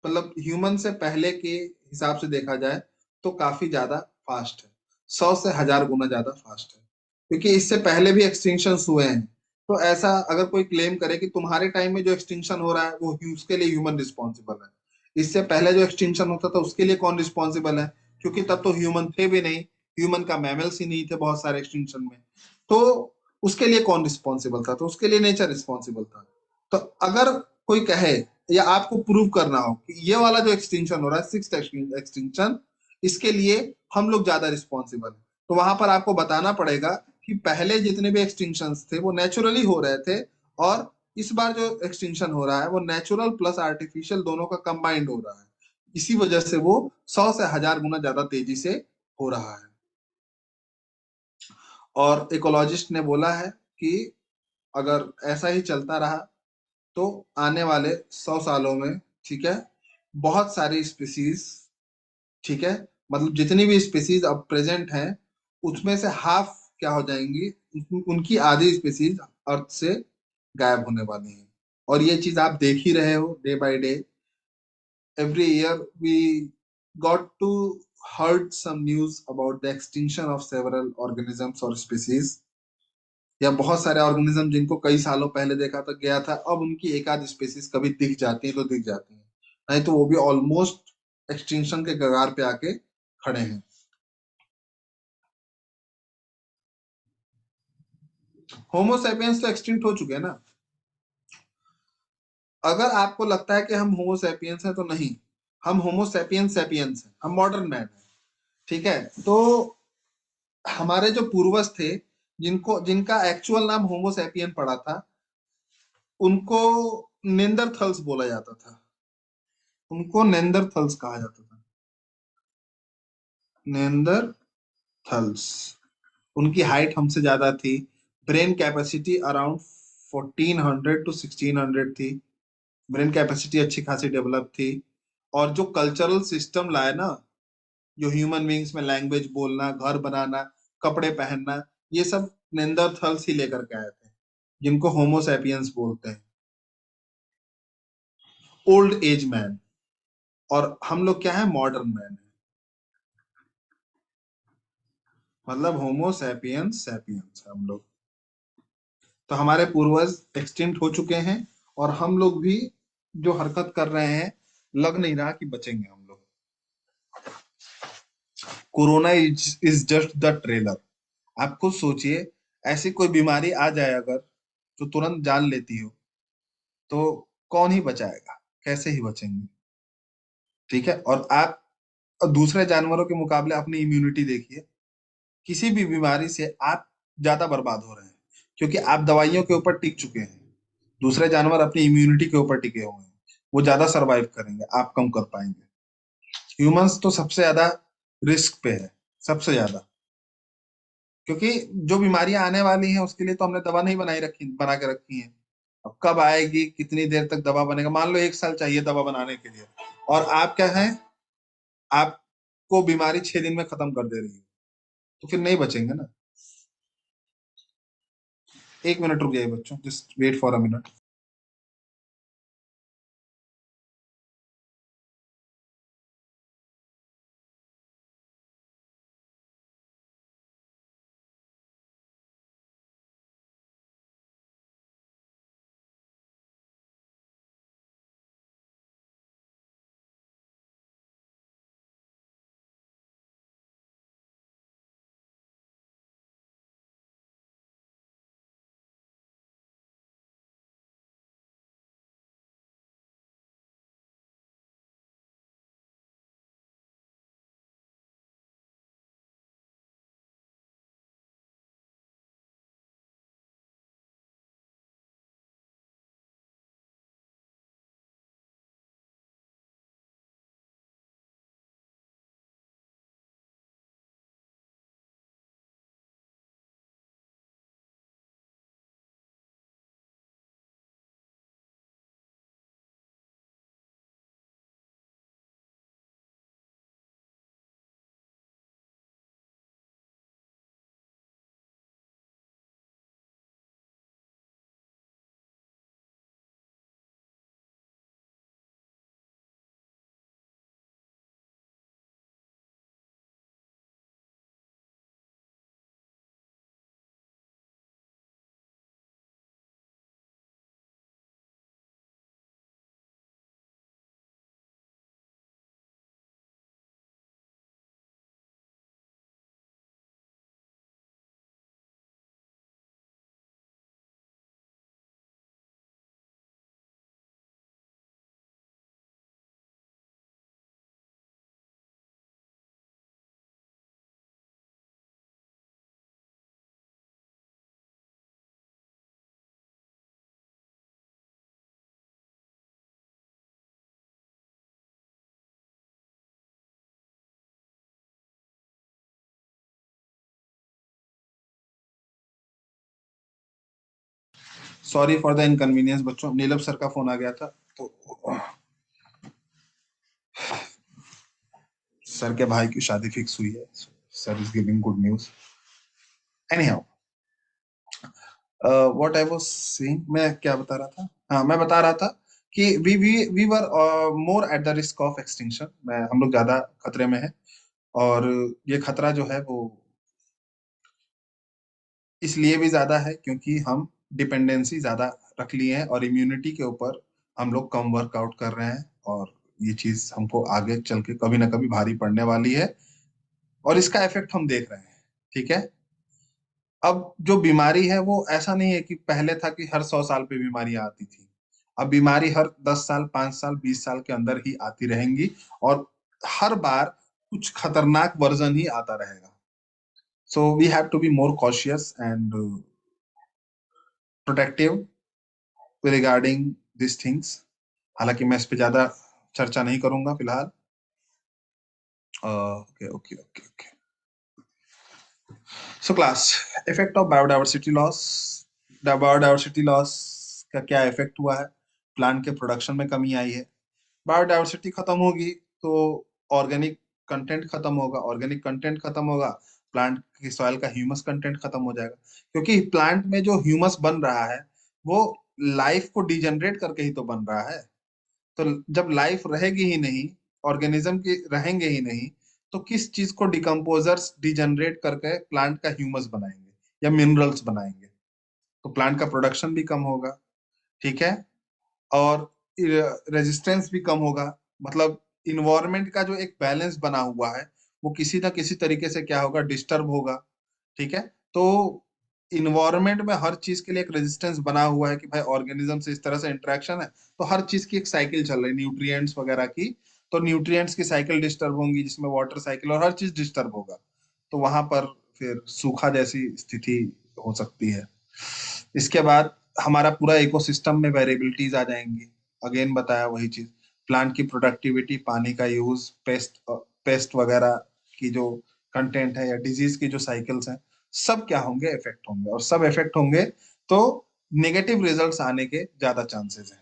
मतलब ह्यूमन से पहले के हिसाब से देखा जाए तो काफी ज्यादा फास्ट है। 100 से 1000 गुना ज्यादा फास्ट है। क्योंकि इससे पहले भी एक्सटिंक्शन हुए हैं। तो ऐसा अगर कोई क्लेम करे कि तुम्हारे टाइम में जो एक्सटिंक्शन हो रहा है वो उसके लिए ह्यूमन रिस्पॉन्सिबल है, इससे पहले जो एक्सटिंक्शन होता था उसके लिए कौन रिस्पॉन्सिबल है, क्योंकि तब तो ह्यूमन थे भी नहीं, ह्यूमन का मैमल्स ही नहीं थे बहुत सारे एक्सटिंक्शन में। तो उसके लिए कौन रिस्पॉन्सिबल था, तो उसके लिए नेचर रिस्पॉन्सिबल था। तो अगर कोई कहे या आपको प्रूव करना हो कि ये वाला जो एक्सटिंक्शन हो रहा है, सिक्स्थ एक्सटिंक्शन, इसके लिए हम लोग ज्यादा रिस्पॉन्सिबल है, तो वहां पर आपको बताना पड़ेगा कि पहले जितने भी एक्सटिंक्शन थे वो नेचुरली हो रहे थे, और इस बार जो एक्सटिंक्शन हो रहा है वो नेचुरल प्लस आर्टिफिशियल दोनों का कंबाइंड हो रहा है। इसी वजह से वो 100 से 1000 गुना ज्यादा तेजी से हो रहा है। और इकोलॉजिस्ट ने बोला है कि अगर ऐसा ही चलता रहा तो आने वाले 100 सालों में, ठीक है, बहुत सारी स्पीसीज, ठीक है, मतलब जितनी भी स्पीसीज अब प्रेजेंट हैं उसमें से हाफ क्या हो जाएंगी, उनकी आधी स्पीसीज अर्थ से गायब होने वाली हैं। और ये चीज आप देख ही रहे हो day by day. Every year we got to heard some news about the extinction of several organisms or species, या बहुत सारे ऑर्गेनिज्म जिनको कई सालों पहले देखा था गया था, अब उनकी एक आध स्पीसीज कभी दिख जाती है तो दिख जाती है, नहीं तो वो भी ऑलमोस्ट एक्सटिंक्शन के कगार पे आके खड़े हैं। होमोसेपियंस तो एक्सटिंक्ट हो चुके हैं ना। अगर आपको लगता है कि हम होमोसेपियंस हैं तो नहीं, हम होमोसेपियंस सेपियंस हैं, हम मॉडर्न मैन हैं, ठीक है। तो हमारे जो पूर्वज थे, जिनका एक्चुअल नाम होमोसेपियन पड़ा था, उनको नेंदरथल्स बोला जाता था, उनको नेंदरथल्स कहा जाता था, नेंदरथल्स। उनकी हाइट हमसे ज्यादा थी। ब्रेन कैपेसिटी अराउंड 1400 to 1600 थी। ब्रेन कैपेसिटी अच्छी खासी डेवलप थी। और जो कल्चरल सिस्टम लाए ना, जो ह्यूमन बींग्स में लैंग्वेज बोलना, घर बनाना, कपड़े पहनना, ये सब नेंदरथल्स ही लेकर के आए थे, जिनको होमोसेपियंस बोलते हैं, ओल्ड एज मैन। और हम लोग क्या है, मॉडर्न मैन है, मतलब होमोसेपियंस सेपियंस हम लोग। तो हमारे पूर्वज एक्सटिंक्ट हो चुके हैं, और हम लोग भी जो हरकत कर रहे हैं, लग नहीं रहा कि बचेंगे हम लोग। Corona is just the trailer. आप खुद सोचिए, ऐसी कोई बीमारी आ जाए अगर जो तुरंत जान लेती हो, तो कौन ही बचाएगा, कैसे ही बचेंगे। ठीक है, और आप दूसरे जानवरों के मुकाबले अपनी इम्यूनिटी देखिए, किसी भी बीमारी से आप ज्यादा बर्बाद हो रहे हैं, क्योंकि आप दवाइयों के ऊपर टिक चुके हैं। दूसरे जानवर अपनी इम्यूनिटी के ऊपर टिके हुए हैं, वो ज्यादा सरवाइव करेंगे, आप कम कर पाएंगे। ह्यूमंस तो सबसे ज्यादा रिस्क पे है, सबसे ज्यादा, क्योंकि जो बीमारियां आने वाली हैं उसके लिए तो हमने दवा नहीं बना के रखी है। अब कब आएगी, कितनी देर तक दवा बनेगा, मान लो 1 साल चाहिए दवा बनाने के लिए, और आप क्या है, आपको बीमारी 6 दिन में खत्म कर दे रही है, तो फिर नहीं बचेंगे ना। 1 मिनट रुक जाइए बच्चों, just wait for a minute. Sorry for the inconvenience बच्चों, नीलम सर का फोन आ गया था, तो सर के भाई की शादी फिक्स हुई है। Sir is giving good news. Any how, what I was saying, मैं क्या बता रहा था, हाँ मैं बता रहा था कि we were more at the risk of extinction, मैं हम लोग ज्यादा खतरे में हैं। और ये खतरा जो है वो इसलिए भी ज्यादा है क्योंकि हम डिपेंडेंसी ज्यादा रख लिए हैं, और इम्यूनिटी के ऊपर हम लोग कम वर्कआउट कर रहे हैं, और ये चीज हमको आगे चल के कभी ना कभी भारी पड़ने वाली है, और इसका इफेक्ट हम देख रहे हैं। ठीक है, अब जो बीमारी है वो ऐसा नहीं है कि पहले था कि हर 100 साल पे बीमारियां आती थी। अब बीमारी हर 10 साल, 5 साल, 20 साल के अंदर ही आती रहेंगी, और हर बार कुछ खतरनाक वर्जन ही आता रहेगा। So we have to be more cautious and protective regarding this things. हालांकि मैं इस पे ज्यादा चर्चा नहीं करूंगा फिलहाल। Okay okay okay okay. So class, effect of biodiversity loss. Biodiversity loss का क्या इफेक्ट हुआ है, प्लांट के प्रोडक्शन में कमी आई है। बायोडाइवर्सिटी खत्म होगी तो ऑर्गेनिक कंटेंट खत्म होगा, ऑर्गेनिक कंटेंट खत्म होगा, प्लांट की सॉइल का ह्यूमस कंटेंट खत्म हो जाएगा, क्योंकि प्लांट में जो ह्यूमस बन रहा है वो लाइफ को डिजनरेट करके ही तो बन रहा है। तो जब लाइफ रहेगी ही नहीं, ऑर्गेनिज्म की रहेंगे ही नहीं, तो किस चीज को डिकम्पोजर्स डिजनरेट करके प्लांट का ह्यूमस बनाएंगे या मिनरल्स बनाएंगे, तो प्लांट का प्रोडक्शन भी कम होगा। ठीक है, और रेजिस्टेंस भी कम होगा, मतलब इन्वायरमेंट का जो एक बैलेंस बना हुआ है वो किसी ना किसी तरीके से क्या होगा, डिस्टर्ब होगा। ठीक है, तो इन्वायरमेंट में हर चीज के लिए एक रेजिस्टेंस बना हुआ है कि भाई ऑर्गेनिज्म से इस तरह से इंटरेक्शन है, तो हर चीज की एक साइकिल चल रही है न्यूट्रिएंट्स वगैरह की। तो न्यूट्रिएंट्स की साइकिल डिस्टर्ब होंगी, जिसमें वाटर साइकिल और हर चीज डिस्टर्ब होगा, तो वहां पर फिर सूखा जैसी स्थिति हो सकती है। इसके बाद हमारा पूरा इकोसिस्टम में वेरिएबिलिटीज आ जाएंगी। अगेन बताया वही चीज, प्लांट की प्रोडक्टिविटी, पानी का यूज, पेस्ट वगैरह की जो कंटेंट है या डिजीज की जो साइकिल्स हैं, सब क्या होंगे, इफेक्ट होंगे। और सब इफेक्ट होंगे तो नेगेटिव रिजल्ट्स आने के ज्यादा चांसेस हैं।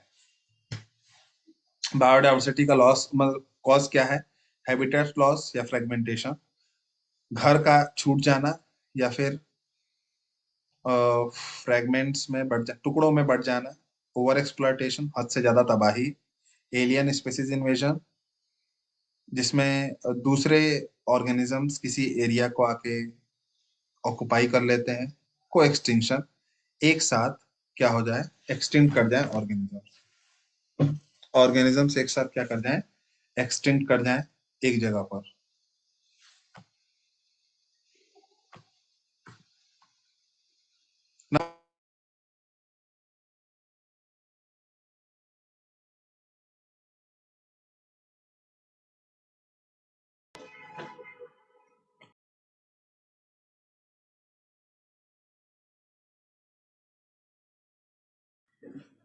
बायोडाइवर्सिटी का लॉस मतलब कॉज क्या है? हैबिटेट लॉस या फ्रेगमेंटेशन, घर का छूट जाना, या फिर फ्रेगमेंट्स में टुकड़ों में बढ़ जाना, ओवर एक्सप्लॉयटेशन, हद से ज्यादा तबाही, एलियन स्पीसीज इन्वेजन, जिसमें दूसरे ऑर्गेनिजम्स किसी एरिया को आके ऑक्युपाई कर लेते हैं, को एक्सटिंक्शन, एक साथ क्या हो जाए, एक्सटिंक्ट कर जाए ऑर्गेनिजम्स एक साथ क्या कर जाए, एक्सटिंक्ट कर जाए एक जगह पर।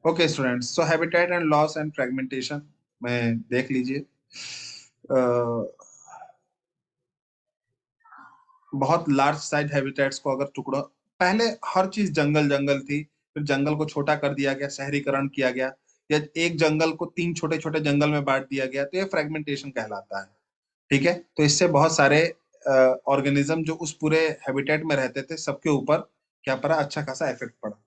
Okay students, so habitat and loss and fragmentation में देख लीजिए। बहुत लार्ज साइज हैबिटेट्स को अगर टुकड़ा, पहले हर चीज जंगल जंगल थी, फिर जंगल को छोटा कर दिया गया, शहरीकरण किया गया, या एक जंगल को तीन छोटे छोटे जंगल में बांट दिया गया, तो ये फ्रेगमेंटेशन कहलाता है। ठीक है, तो इससे बहुत सारे ऑर्गेनिज्म जो उस पूरे हैबिटेट में रहते थे, सबके ऊपर क्या पड़ा, अच्छा खासा इफेक्ट पड़ा।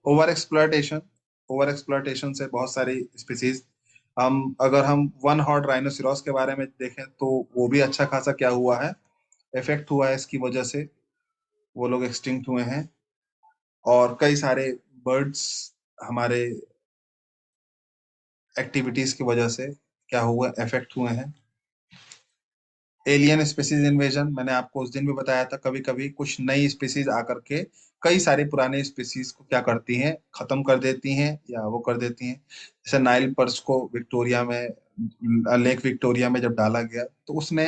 ओवर एक्सप्लॉयटेशन, ओवर एक्सप्लॉयटेशन से बहुत सारी स्पीसीज, हम वन हॉर्न राइनोसिरोस के बारे में देखें तो वो भी अच्छा खासा क्या हुआ है, इफेक्ट हुआ है, इसकी वजह से वो लोग एक्सटिंक्ट हुए हैं। और कई सारे बर्ड्स हमारे एक्टिविटीज की वजह से क्या हुआ, इफेक्ट हुए हैं। एलियन स्पीसीज इन्वेजन, मैंने आपको उस दिन भी बताया था, कभी कभी कुछ नई स्पीसीज आकर के कई सारी पुराने स्पीसीज को क्या करती हैं, खत्म कर देती हैं या वो कर देती हैं। जैसे नाइल पर्च को विक्टोरिया में, लेक विक्टोरिया में जब डाला गया, तो उसने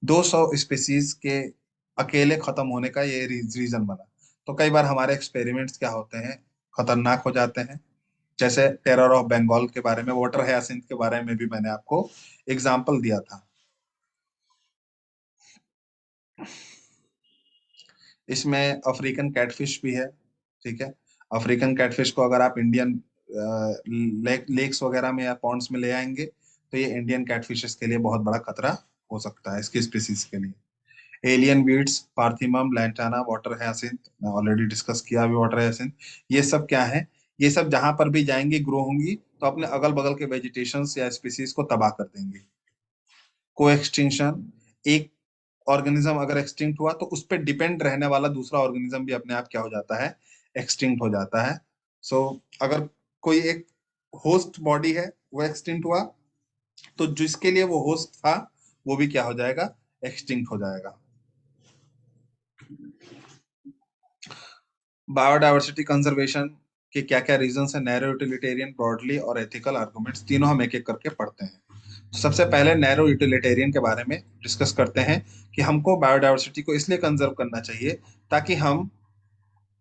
200 स्पीसीज के अकेले खत्म होने का ये रीजन बना। तो कई बार हमारे एक्सपेरिमेंट्स क्या होते हैं, खतरनाक हो जाते हैं। जैसे टेरर ऑफ बंगाल के बारे में, वाटर हयासिंथ के बारे में भी मैंने आपको एग्जाम्पल दिया था। इसमें अफ्रीकन कैटफिश भी है। ठीक है, अफ्रीकन कैटफिश को अगर आप इंडियन लेक्स वगैरह में या पॉन्ड्स में ले आएंगे, तो ये इंडियन कैटफिशेस के लिए बहुत बड़ा खतरा हो सकता है, इसकी स्पीसीज के लिए। Alien weeds, पार्थिमम, lantana, water hyacinth, मैं ऑलरेडी डिस्कस किया अभी वाटर हयासिंथ। ये सब क्या है, ये सब जहां पर भी जाएंगी, ग्रो होंगी, तो अपने अगल बगल के वेजिटेशन या स्पीसीज को तबाह कर देंगे। को एक्सटिंक्शन, एक ऑर्गेनिज्म अगर एक्सटिंक्ट हुआ, तो उस पर डिपेंड रहने वाला दूसरा ऑर्गेनिज्म भी अपने आप क्या हो जाता है, एक्सटिंक्ट हो जाता है। सो अगर कोई एक होस्ट बॉडी है, वो एक्सटिंक्ट हुआ, तो जिसके लिए वो होस्ट था, वो भी क्या हो जाएगा, एक्सटिंक्ट हो जाएगा। बायोडायवर्सिटी कंजर्वेशन के क्या क्या रीजंस है, नैरो यूटिलिटेरियन, ब्रॉडली और एथिकल आर्गुमेंट्स, तीनों हम एक एक करके पढ़ते हैं। तो सबसे पहले नैरो यूटिलिटेरियन के बारे में डिस्कस करते हैं कि हमको बायोडायवर्सिटी को इसलिए कंजर्व करना चाहिए ताकि हम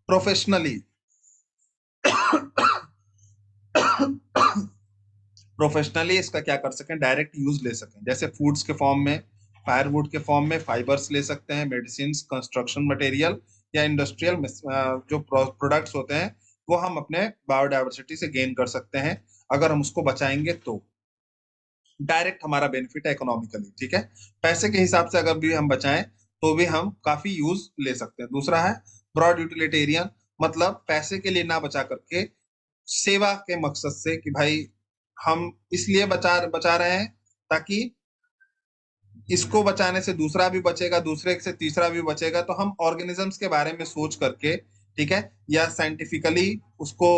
प्रोफेशनली प्रोफेशनली इसका क्या कर सकें, डायरेक्ट यूज ले सकें। जैसे फूड्स के फॉर्म में, फायरवुड के फॉर्म में फाइबर्स ले सकते हैं, मेडिसिन, कंस्ट्रक्शन मटेरियल, या इंडस्ट्रियल जो प्रोडक्ट्स होते हैं, वो हम अपने बायोडायवर्सिटी से गेन कर सकते हैं। अगर हम उसको बचाएंगे तो डायरेक्ट हमारा बेनिफिट है इकोनॉमिकली। ठीक है, पैसे के हिसाब से अगर भी हम बचाएं, तो भी हम काफी यूज ले सकते हैं। दूसरा है ब्रॉड यूटिलिटेरियन, मतलब पैसे के लिए ना बचा करके सेवा के मकसद से, कि भाई हम इसलिए बचा बचा रहे हैं ताकि इसको बचाने से दूसरा भी बचेगा, दूसरे से तीसरा भी बचेगा, तो हम ऑर्गेनिजम्स के बारे में सोच करके, ठीक है, या साइंटिफिकली उसको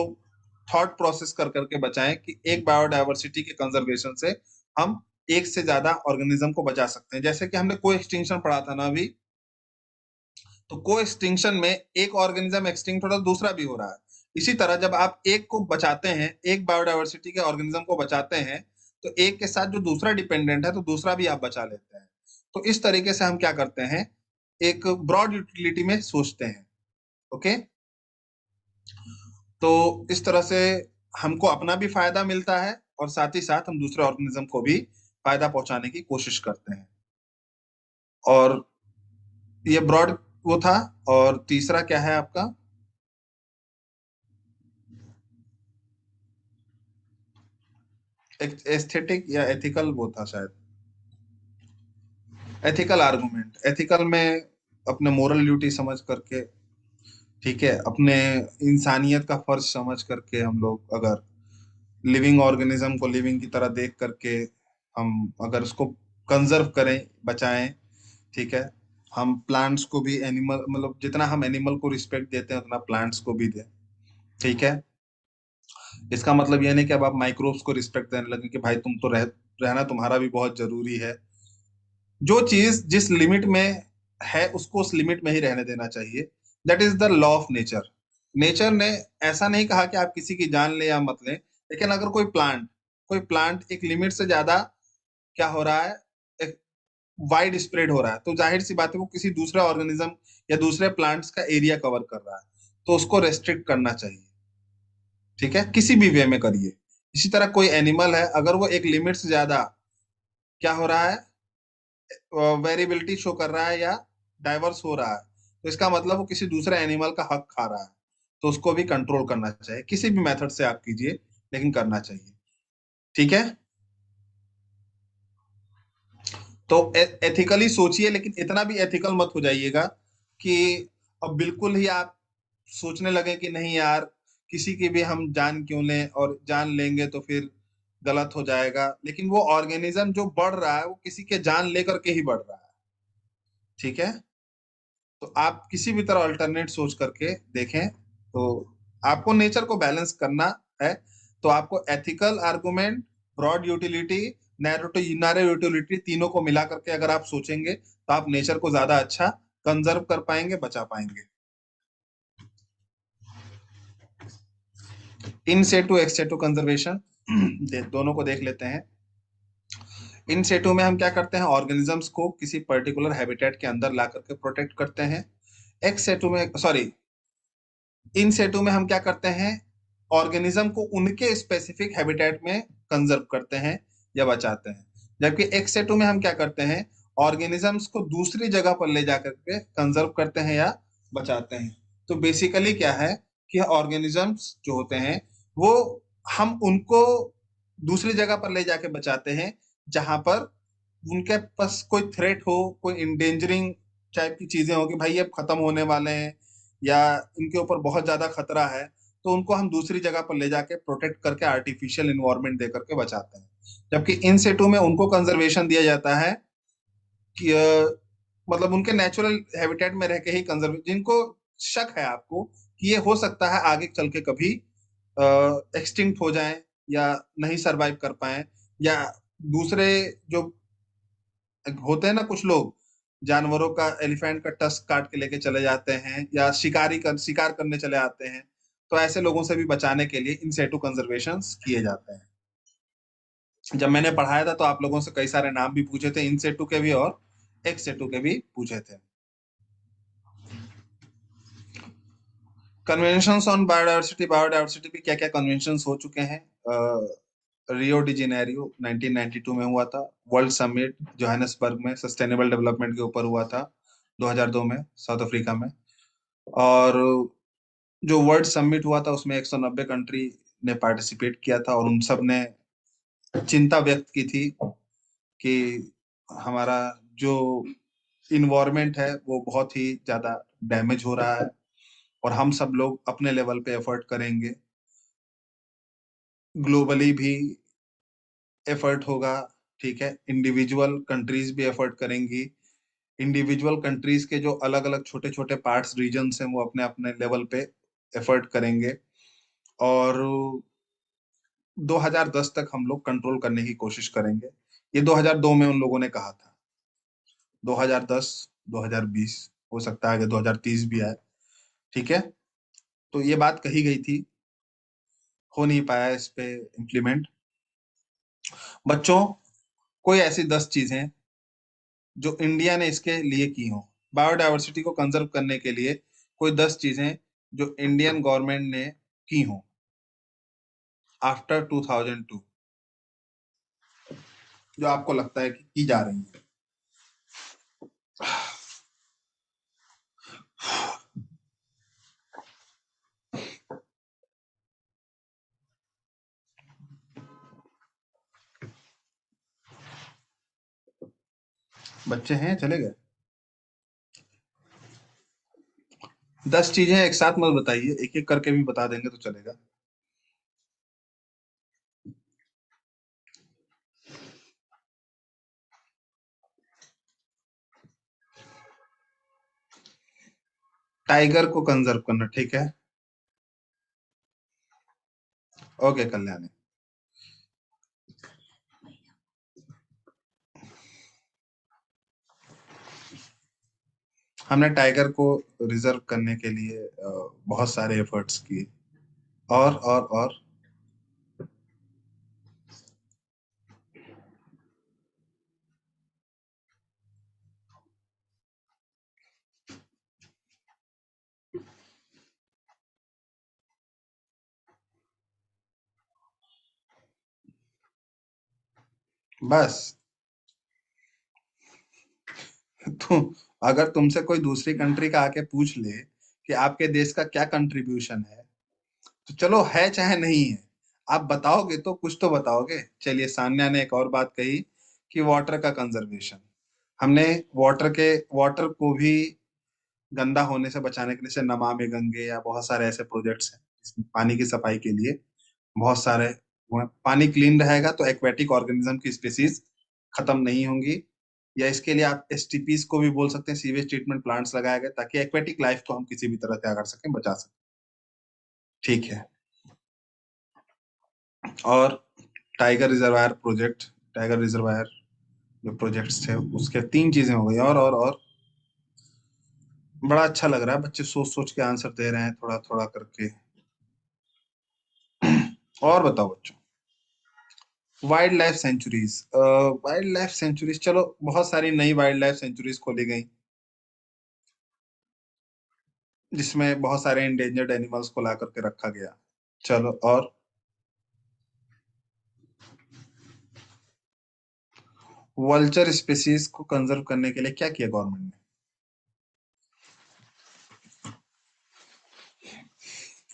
थॉट प्रोसेस कर करके बचाएं कि एक बायोडायवर्सिटी के कंजर्वेशन से हम एक से ज्यादा ऑर्गेनिज्म को बचा सकते हैं। जैसे कि हमने को एक्सटिंक्शन पढ़ा था ना अभी, तो को एक्सटिंक्शन में एक ऑर्गेनिज्म एक्सटिंक्ट हो रहा है, दूसरा भी हो रहा है। इसी तरह जब आप एक को बचाते हैं, एक बायोडायवर्सिटी के ऑर्गेनिज्म को बचाते हैं, तो एक के साथ जो दूसरा डिपेंडेंट है तो दूसरा भी आप बचा लेते हैं। तो इस तरीके से हम क्या करते हैं, एक ब्रॉड यूटिलिटी में सोचते हैं। ओके, तो इस तरह से हमको अपना भी फायदा मिलता है और साथ ही साथ हम दूसरे ऑर्गेनिज्म को भी फायदा पहुंचाने की कोशिश करते हैं। और ये ब्रॉड वो था। और तीसरा क्या है आपका, एक एस्थेटिक या एथिकल वो था शायद, एथिकल आर्गुमेंट। एथिकल में अपने मोरल ड्यूटी समझ करके, ठीक है, अपने इंसानियत का फर्ज समझ करके हम लोग अगर लिविंग ऑर्गेनिज्म को लिविंग की तरह देख करके हम अगर उसको कंजर्व करें, बचाएं, ठीक है, हम प्लांट्स को भी, एनिमल मतलब जितना हम एनिमल को रिस्पेक्ट देते हैं उतना प्लांट्स को भी दें, ठीक है। इसका मतलब यह नहीं कि अब आप माइक्रोब्स को रिस्पेक्ट देने लगे कि भाई तुम तो रहना तुम्हारा भी बहुत जरूरी है। जो चीज जिस लिमिट में है उसको उस लिमिट में ही रहने देना चाहिए। That is the law of nature. Nature ने ऐसा नहीं कहा कि आप किसी की जान ले या मत लें, लेकिन अगर कोई प्लांट एक लिमिट से ज्यादा क्या हो रहा है, एक वाइड स्प्रेड हो रहा है, तो जाहिर सी बात है वो किसी दूसरे ऑर्गेनिज्म या दूसरे प्लांट्स का एरिया कवर कर रहा है, तो उसको रेस्ट्रिक्ट करना चाहिए, ठीक है, किसी भी वे में करिए। इसी तरह कोई एनिमल है, अगर वो एक लिमिट से ज्यादा क्या हो रहा है, वेरिएबिलिटी शो कर रहा है या डाइवर्स हो रहा है, तो इसका मतलब वो किसी दूसरे एनिमल का हक खा रहा है, तो उसको भी कंट्रोल करना चाहिए। किसी भी मेथड से आप कीजिए, लेकिन करना चाहिए, ठीक है। तो एथिकली सोचिए, लेकिन इतना भी एथिकल मत हो जाइएगा कि अब बिल्कुल ही आप सोचने लगे कि नहीं यार, किसी की भी हम जान क्यों लें, और जान लेंगे तो फिर गलत हो जाएगा। लेकिन वो ऑर्गेनिज्म जो बढ़ रहा है वो किसी के जान लेकर के ही बढ़ रहा है, ठीक है। तो आप किसी भी तरह अल्टरनेट सोच करके देखें, तो आपको नेचर को बैलेंस करना है। तो आपको ethical argument, broad utility, narrow utility, तीनों को मिला करके अगर आप सोचेंगे तो आप नेचर को ज्यादा अच्छा कंजर्व कर पाएंगे, बचा पाएंगे। इन सेटू एक्स सेटू कंजर्वेशन दोनों को देख लेते हैं। इन सेटू में हम क्या करते हैं, ऑर्गेनिजम्स को किसी पर्टिकुलर हैबिटेट के अंदर ला करके प्रोटेक्ट करते हैं। एक्स सेटू में, सॉरी, इन सेटू में हम क्या करते हैं, ऑर्गेनिज्म को उनके स्पेसिफिक हैबिटेट में कंजर्व करते हैं या बचाते हैं। जबकि एक्स सेटू में हम क्या करते हैं, ऑर्गेनिजम्स को दूसरी जगह पर ले जाकर के कंजर्व करते हैं या बचाते हैं। तो बेसिकली क्या है कि ऑर्गेनिजम्स जो होते हैं वो, हम उनको दूसरी जगह पर ले जाके बचाते हैं जहां पर उनके पास कोई थ्रेट हो, कोई इंडेंजरिंग टाइप की चीजें हो कि भाई ये खत्म होने वाले हैं या इनके ऊपर बहुत ज्यादा खतरा है, तो उनको हम दूसरी जगह पर ले जाके प्रोटेक्ट करके आर्टिफिशियल इन्वायरमेंट दे करके बचाते हैं। जबकि इन सिटू में उनको कंजर्वेशन दिया जाता है कि मतलब उनके नेचुरल हैबिटेट में रह के ही कंजर्व, जिनको शक है आपको कि ये हो सकता है आगे चल के कभी एक्सटिंक्ट हो जाएं या नहीं सरवाइव कर पाए, या दूसरे जो होते हैं ना कुछ लोग, जानवरों का, एलिफेंट का टस्क काट के लेके चले जाते हैं या शिकार करने चले आते हैं, तो ऐसे लोगों से भी बचाने के लिए इन सेटू कंजर्वेशन किए जाते हैं। जब मैंने पढ़ाया था तो आप लोगों से कई सारे नाम भी पूछे थे, इन सेटू के भी और एक्स सेटू के भी पूछे थे। कन्वेंशंस ऑन बायोडायवर्सिटी, बायोडायवर्सिटी पे क्या क्या कन्वेंशंस हो चुके हैं। रियो डी जेनेरियो 1992 में हुआ था। वर्ल्ड समिट जोहानिसबर्ग में सस्टेनेबल डेवलपमेंट के ऊपर हुआ था 2002 में, साउथ अफ्रीका में। और जो वर्ल्ड समिट हुआ था उसमें 190 कंट्री ने पार्टिसिपेट किया था, और उन सब ने चिंता व्यक्त की थी कि हमारा जो इन्वायरमेंट है वो बहुत ही ज्यादा डैमेज हो रहा है, और हम सब लोग अपने लेवल पे एफर्ट करेंगे, ग्लोबली भी एफर्ट होगा, ठीक है, इंडिविजुअल कंट्रीज भी एफर्ट करेंगी। इंडिविजुअल कंट्रीज के जो अलग अलग छोटे छोटे पार्ट्स, रीजन्स हैं, वो अपने अपने लेवल पे एफर्ट करेंगे। और 2010 तक हम लोग कंट्रोल करने की कोशिश करेंगे। ये 2002 में उन लोगों ने कहा था। 2010, 2020, हो सकता है कि 2030 भी आए। ठीक है, तो ये बात कही गई थी, हो नहीं पाया इस पे इम्प्लीमेंट। बच्चों, कोई ऐसी 10 चीजें जो इंडिया ने इसके लिए की हो, बायोडायवर्सिटी को कंजर्व करने के लिए कोई 10 चीजें जो इंडियन गवर्नमेंट ने की हो आफ्टर 2002, जो आपको लगता है कि की जा रही है। बच्चे हैं, चले गए? 10 चीजें एक साथ मत बताइए, एक एक करके भी बता देंगे तो चलेगा। टाइगर को कंजर्व करना, ठीक है। ओके कल्याणी। हमने टाइगर को रिजर्व करने के लिए बहुत सारे एफर्ट्स किए। और बस। तो अगर तुमसे कोई दूसरी कंट्री का आके पूछ ले कि आपके देश का क्या कंट्रीब्यूशन है, तो चलो है चाहे नहीं है, आप बताओगे तो कुछ तो बताओगे। चलिए, सान्या ने एक और बात कही कि वाटर का कंजर्वेशन। हमने वाटर को भी गंदा होने से बचाने के लिए, जैसे नमामि गंगे या बहुत सारे ऐसे प्रोजेक्ट्स हैं जिसमें पानी की सफाई के लिए बहुत सारे पानी क्लीन रहेगा तो एक्वेटिक ऑर्गेनिज्म की स्पीसीज खत्म नहीं होंगी। या इसके लिए आप एसटीपीज को भी बोल सकते हैं, सीवेज ट्रीटमेंट प्लांट्स लगाए गए ताकि एक्वेटिक लाइफ को हम किसी भी तरह क्या कर सकें, बचा सकें। ठीक है। और tiger reservoir project, tiger reservoir जो प्रोजेक्ट्स थे उसके 3 चीजें हो गई। और बड़ा अच्छा लग रहा है, बच्चे सोच सोच के आंसर दे रहे हैं थोड़ा थोड़ा करके। और बताओ बच्चों। Wild life sanctuaries, wild life sanctuaries, चलो बहुत सारी नई वाइल्ड लाइफ सेंचुरीज खोली गई जिसमें बहुत सारे इंडेंजर्ड एनिमल्स को ला करके रखा गया। चलो, और वल्चर स्पीसीज को कंजर्व करने के लिए क्या किया गवर्नमेंट ने?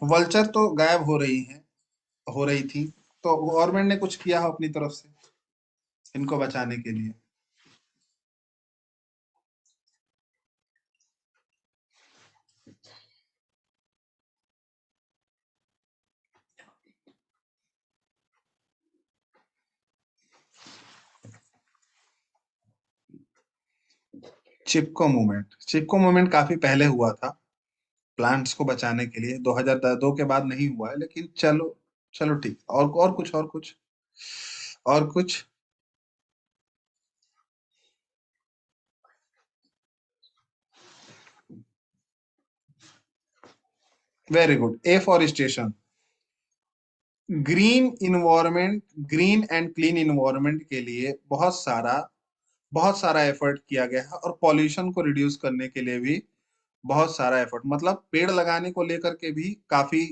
वल्चर तो गायब हो रही है, हो रही थी, तो गवर्नमेंट ने कुछ किया हो अपनी तरफ से इनको बचाने के लिए? चिपको मूवमेंट काफी पहले हुआ था प्लांट्स को बचाने के लिए, 2002 के बाद नहीं हुआ है, लेकिन चलो, चलो ठीक। और कुछ। Very good, afforestation. Green environment, green and clean environment के लिए बहुत सारा एफर्ट किया गया है, और पॉल्यूशन को रिड्यूस करने के लिए भी बहुत सारा एफर्ट, मतलब पेड़ लगाने को लेकर के भी काफी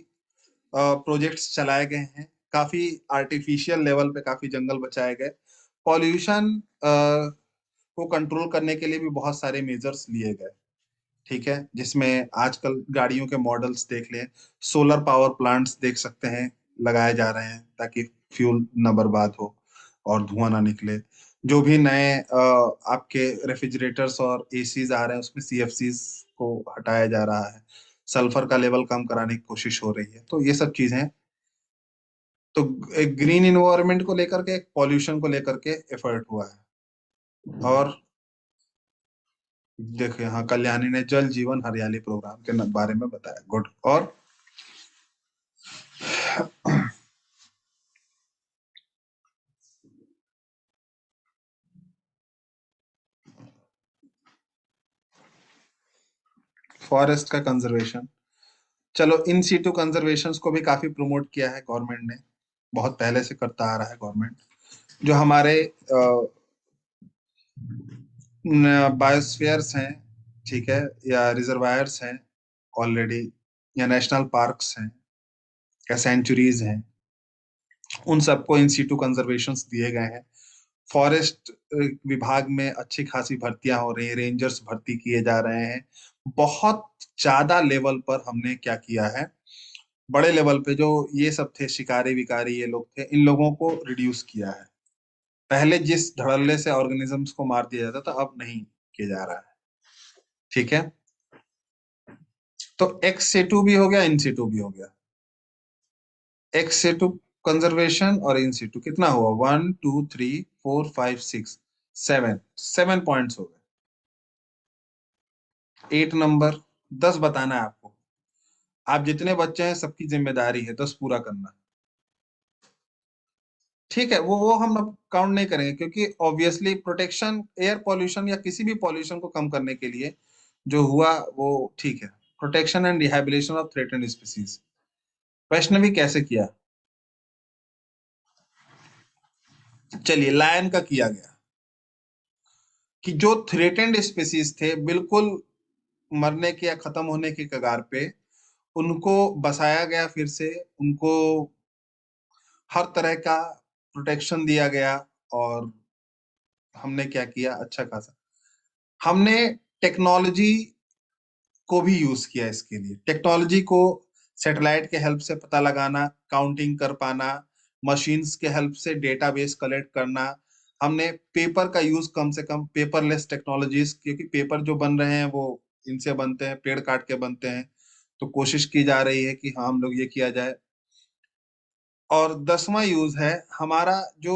प्रोजेक्ट्स चलाए गए हैं। काफी आर्टिफिशियल लेवल पे काफी जंगल बचाए गए। पॉल्यूशन को कंट्रोल करने के लिए भी बहुत सारे मेजर्स लिए गए। ठीक है, जिसमें आजकल गाड़ियों के मॉडल्स देख लें, सोलर पावर प्लांट्स देख सकते हैं, लगाए जा रहे हैं ताकि फ्यूल ना बर्बाद हो और धुआं ना निकले। जो भी नए आपके रेफ्रिजरेटर्स और एसीज आ रहे हैं उसमें सीएफसीज को हटाया जा रहा है, सल्फर का लेवल कम कराने की कोशिश हो रही है। तो ये सब चीजें, तो एक ग्रीन इन्वायरमेंट को लेकर के, एक पॉल्यूशन को लेकर के एफर्ट हुआ है। और देखिए, हाँ, कल्याणी ने जल जीवन हरियाली प्रोग्राम के बारे में बताया। गुड। और फॉरेस्ट का कंजर्वेशन, चलो इन सीटू कंजर्वेशन को भी काफी प्रमोट किया है गवर्नमेंट ने, बहुत पहले से करता आ रहा है गवर्नमेंट। जो हमारे बायोस्फीयर्स हैं, ठीक है, या रिजर्वायर्स हैं ऑलरेडी, या नेशनल पार्क्स हैं, या सेंचुरीज हैं, उन सबको इन सीटू कंजर्वेशन दिए गए हैं। फॉरेस्ट विभाग में अच्छी खासी भर्तियां हो रही हैं, रेंजर्स भर्ती किए जा रहे हैं। बहुत ज्यादा लेवल पर हमने क्या किया है, बड़े लेवल पे जो ये सब थे शिकारी विकारी ये लोग थे, इन लोगों को रिड्यूस किया है। पहले जिस धड़ल्ले से ऑर्गेनिजम्स को मार दिया जाता था, अब नहीं किया जा रहा है। ठीक है, तो एक्स सेटू भी हो गया, इन सेटू भी हो गया। एक्स सेटू कंजर्वेशन और इन सिटू कितना हुआ, 1 2 3 4 5 6 7, 7 पॉइंट्स हो गए। 8 नंबर, 10 बताना है आपको। आप जितने बच्चे हैं सबकी जिम्मेदारी है 10 पूरा करना। ठीक है, वो हम अब काउंट नहीं करेंगे, क्योंकि ऑब्वियसली प्रोटेक्शन, एयर पॉल्यूशन या किसी भी पॉल्यूशन को कम करने के लिए जो हुआ वो ठीक है। Protection and rehabilitation of threatened species, प्रश्न भी कैसे किया। चलिए, लायन का किया गया कि जो थ्रेटेंड स्पीसीज थे, बिल्कुल मरने के या खत्म होने के कगार पे, उनको बसाया गया फिर से, उनको हर तरह का प्रोटेक्शन दिया गया। और हमने क्या किया, अच्छा खासा हमने टेक्नोलॉजी को भी यूज किया इसके लिए। टेक्नोलॉजी को सैटेलाइट के हेल्प से पता लगाना, काउंटिंग कर पाना, मशीन्स के हेल्प से डेटाबेस कलेक्ट करना। हमने पेपर का यूज कम से कम, पेपरलेस टेक्नोलॉजीज, क्योंकि पेपर जो बन रहे हैं वो इनसे बनते हैं, पेड़ काट के बनते हैं। तो कोशिश की जा रही है कि हाँ हम लोग ये किया जाए। और 10वां यूज है हमारा जो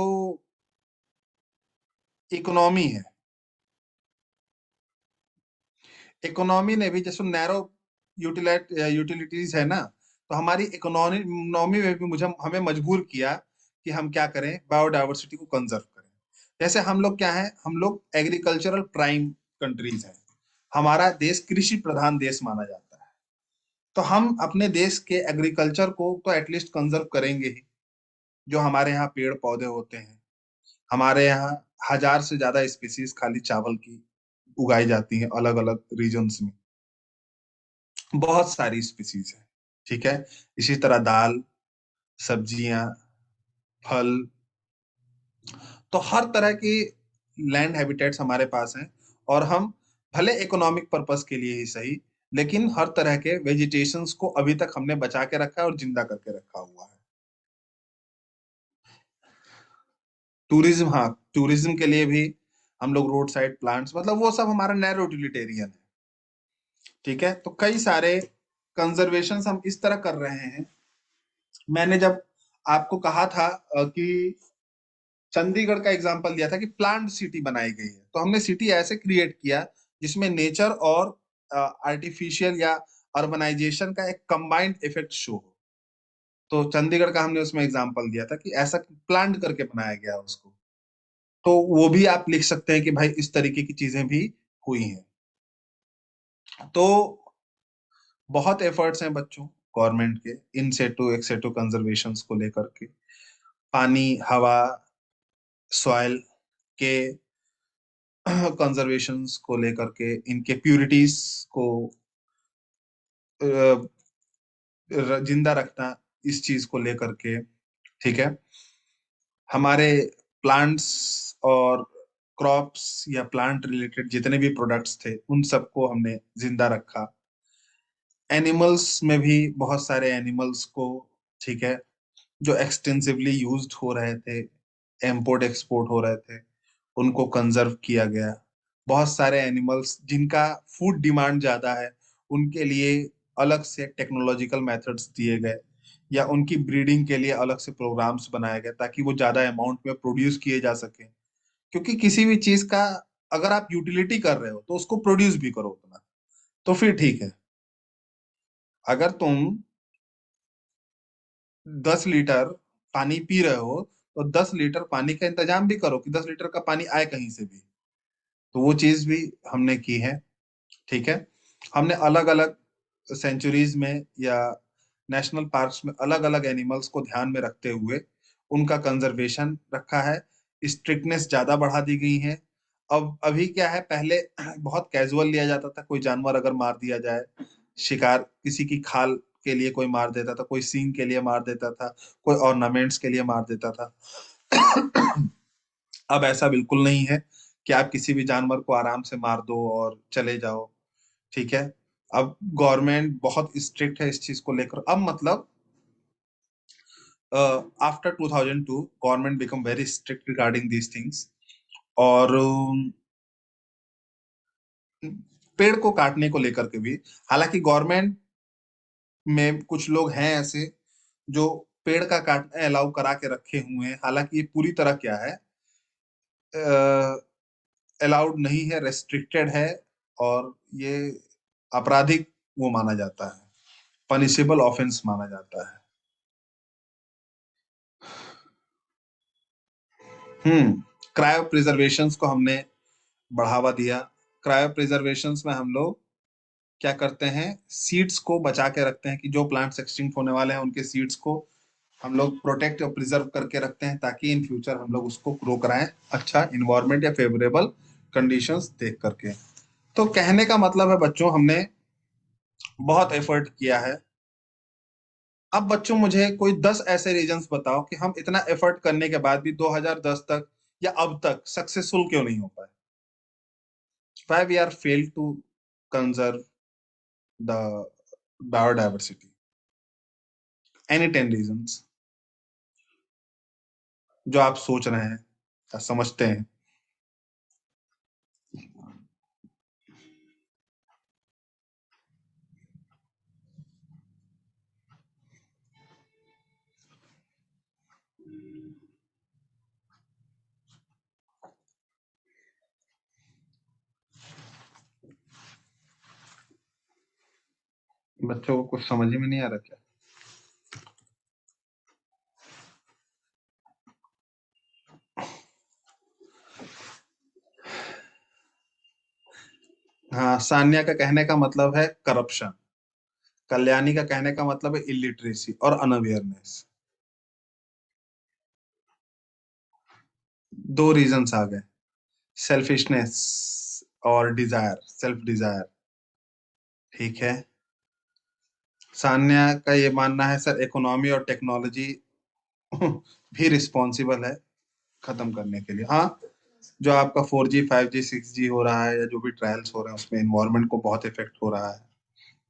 इकोनॉमी है। इकोनॉमी ने भी, जैसे नैरो यूटिलिटीज है ना, तो हमारी इकोनॉमी में भी मुझे हमें मजबूर किया कि हम क्या करें, बायोडायवर्सिटी को कंजर्व करें। जैसे हम लोग क्या है, हम लोग एग्रीकल्चरल प्राइम कंट्रीज हैं, हमारा देश कृषि प्रधान देश माना जाता है। तो हम अपने देश के एग्रीकल्चर को तो एटलीस्ट कंजर्व करेंगे ही। जो हमारे यहाँ पेड़ पौधे होते हैं, हमारे यहाँ 1000 से ज्यादा स्पीसीज खाली चावल की उगाई जाती हैं अलग अलग रीजन्स में, बहुत सारी स्पीसीज है। ठीक है, इसी तरह दाल, सब्जियां, फल, तो हर तरह की लैंड हैबिटेट्स हमारे पास हैं। और हम भले इकोनॉमिक पर्पस के लिए ही सही, लेकिन हर तरह के वेजिटेशंस को अभी तक हमने बचा के रखा है और जिंदा करके रखा हुआ है। टूरिज्म, हाँ, टूरिज्म के लिए भी हम लोग रोड साइड प्लांट्स, मतलब वो सब हमारा नैरो यूटिलिटेरियन है। ठीक है, तो कई सारे कंजर्वेशन हम इस तरह कर रहे हैं। मैंने जब आपको कहा था कि चंडीगढ़ का एग्जांपल दिया था कि प्लांट सिटी बनाई गई है, तो हमने सिटी ऐसे क्रिएट किया जिसमें नेचर और आर्टिफिशियल या अर्बनाइजेशन का एक कंबाइंड इफेक्ट शो हो। तो चंडीगढ़ का हमने उसमें एग्जांपल दिया था कि ऐसा प्लांट करके बनाया गया उसको। तो वो भी आप लिख सकते हैं कि भाई इस तरीके की चीजें भी हुई हैं। तो बहुत एफर्ट्स हैं बच्चों, गवर्नमेंट के इन सेटू एक्सेटू कंजर्वेशन को लेकर के। पानी, हवा, सॉइल के कंजर्वेशन को लेकर के, इनके प्यूरिटीज को जिंदा रखना, इस चीज को लेकर के। ठीक है, हमारे प्लांट्स और क्रॉप्स या प्लांट रिलेटेड जितने भी प्रोडक्ट्स थे उन सबको हमने जिंदा रखा। एनिमल्स में भी बहुत सारे एनिमल्स को, ठीक है, जो एक्सटेंसिवली यूज्ड हो रहे थे, इम्पोर्ट एक्सपोर्ट हो रहे थे, उनको कंजर्व किया गया। बहुत सारे एनिमल्स जिनका फूड डिमांड ज्यादा है, उनके लिए अलग से टेक्नोलॉजिकल मेथड्स दिए गए, या उनकी ब्रीडिंग के लिए अलग से प्रोग्राम्स बनाए गए ताकि वो ज्यादा अमाउंट में प्रोड्यूस किए जा सके। क्योंकि किसी भी चीज का अगर आप यूटिलिटी कर रहे हो तो उसको प्रोड्यूस भी करो उतना, तो फिर ठीक है। अगर तुम 10 लीटर पानी पी रहे हो तो 10 लीटर पानी का इंतजाम भी करो कि 10 लीटर का पानी आए कहीं से भी। तो वो चीज भी हमने की है। ठीक है। हमने अलग अलग सेंचुरीज में या नेशनल पार्क्स में अलग अलग एनिमल्स को ध्यान में रखते हुए उनका कंजर्वेशन रखा है। स्ट्रिक्टनेस ज्यादा बढ़ा दी गई है। अब अभी क्या है, पहले बहुत कैजुअल लिया जाता था, कोई जानवर अगर मार दिया जाए, शिकार किसी की खाल के लिए कोई मार देता था, कोई सींग के लिए मार देता था, कोई ऑर्नामेंट्स के लिए मार देता था। अब ऐसा बिल्कुल नहीं है कि आप किसी भी जानवर को आराम से मार दो और चले जाओ। ठीक है। अब गवर्नमेंट बहुत स्ट्रिक्ट है इस चीज को लेकर। अब मतलब after 2002 government become very strict regarding these things. और पेड़ को काटने को लेकर के भी, हालांकि गवर्नमेंट में कुछ लोग हैं ऐसे जो पेड़ का काटना अलाउ करा के रखे हुए हैं, हालांकि ये पूरी तरह क्या है, अलाउड नहीं है, रेस्ट्रिक्टेड है। और ये आपराधिक वो माना जाता है, पनिशेबल ऑफेंस माना जाता है। क्रायो प्रिजर्वेशंस को हमने बढ़ावा दिया। क्रायो प्रिजर्वेशंस में हम लोग क्या करते हैं, सीड्स को बचा के रखते हैं कि जो प्लांट्स एक्सटिंक्ट होने वाले हैं उनके सीड्स को हम लोग प्रोटेक्ट और प्रिजर्व करके रखते हैं, ताकि इन फ्यूचर हम लोग उसको ग्रो कराएं अच्छा इन्वायरमेंट या फेवरेबल कंडीशंस देख करके। तो कहने का मतलब है बच्चों, हमने बहुत एफर्ट किया है। अब बच्चों मुझे कोई 10 ऐसे रीजंस बताओ कि हम इतना एफर्ट करने के बाद भी 2010 तक या अब तक सक्सेसफुल क्यों नहीं हो पाए। Why we are failed to conserve the biodiversity? Any 10 reasons जो आप सोच रहे हैं या समझते हैं। बच्चों को कुछ समझ में नहीं आ रहा क्या? हाँ, सान्या का कहने का मतलब है करप्शन। कल्याणी का कहने का मतलब है इलिटरेसी और अनअवेयरनेस। दो रीजंस आ गए, सेल्फिशनेस और डिजायर, सेल्फ डिजायर। ठीक है। सान्या का ये मानना है सर इकोनॉमी और टेक्नोलॉजी भी रिस्पॉन्सिबल है खत्म करने के लिए। हाँ, जो आपका 4G 5G 6G हो रहा है या जो भी ट्रायल्स हो रहे हैं उसमें इन्वायरमेंट को बहुत इफेक्ट हो रहा है।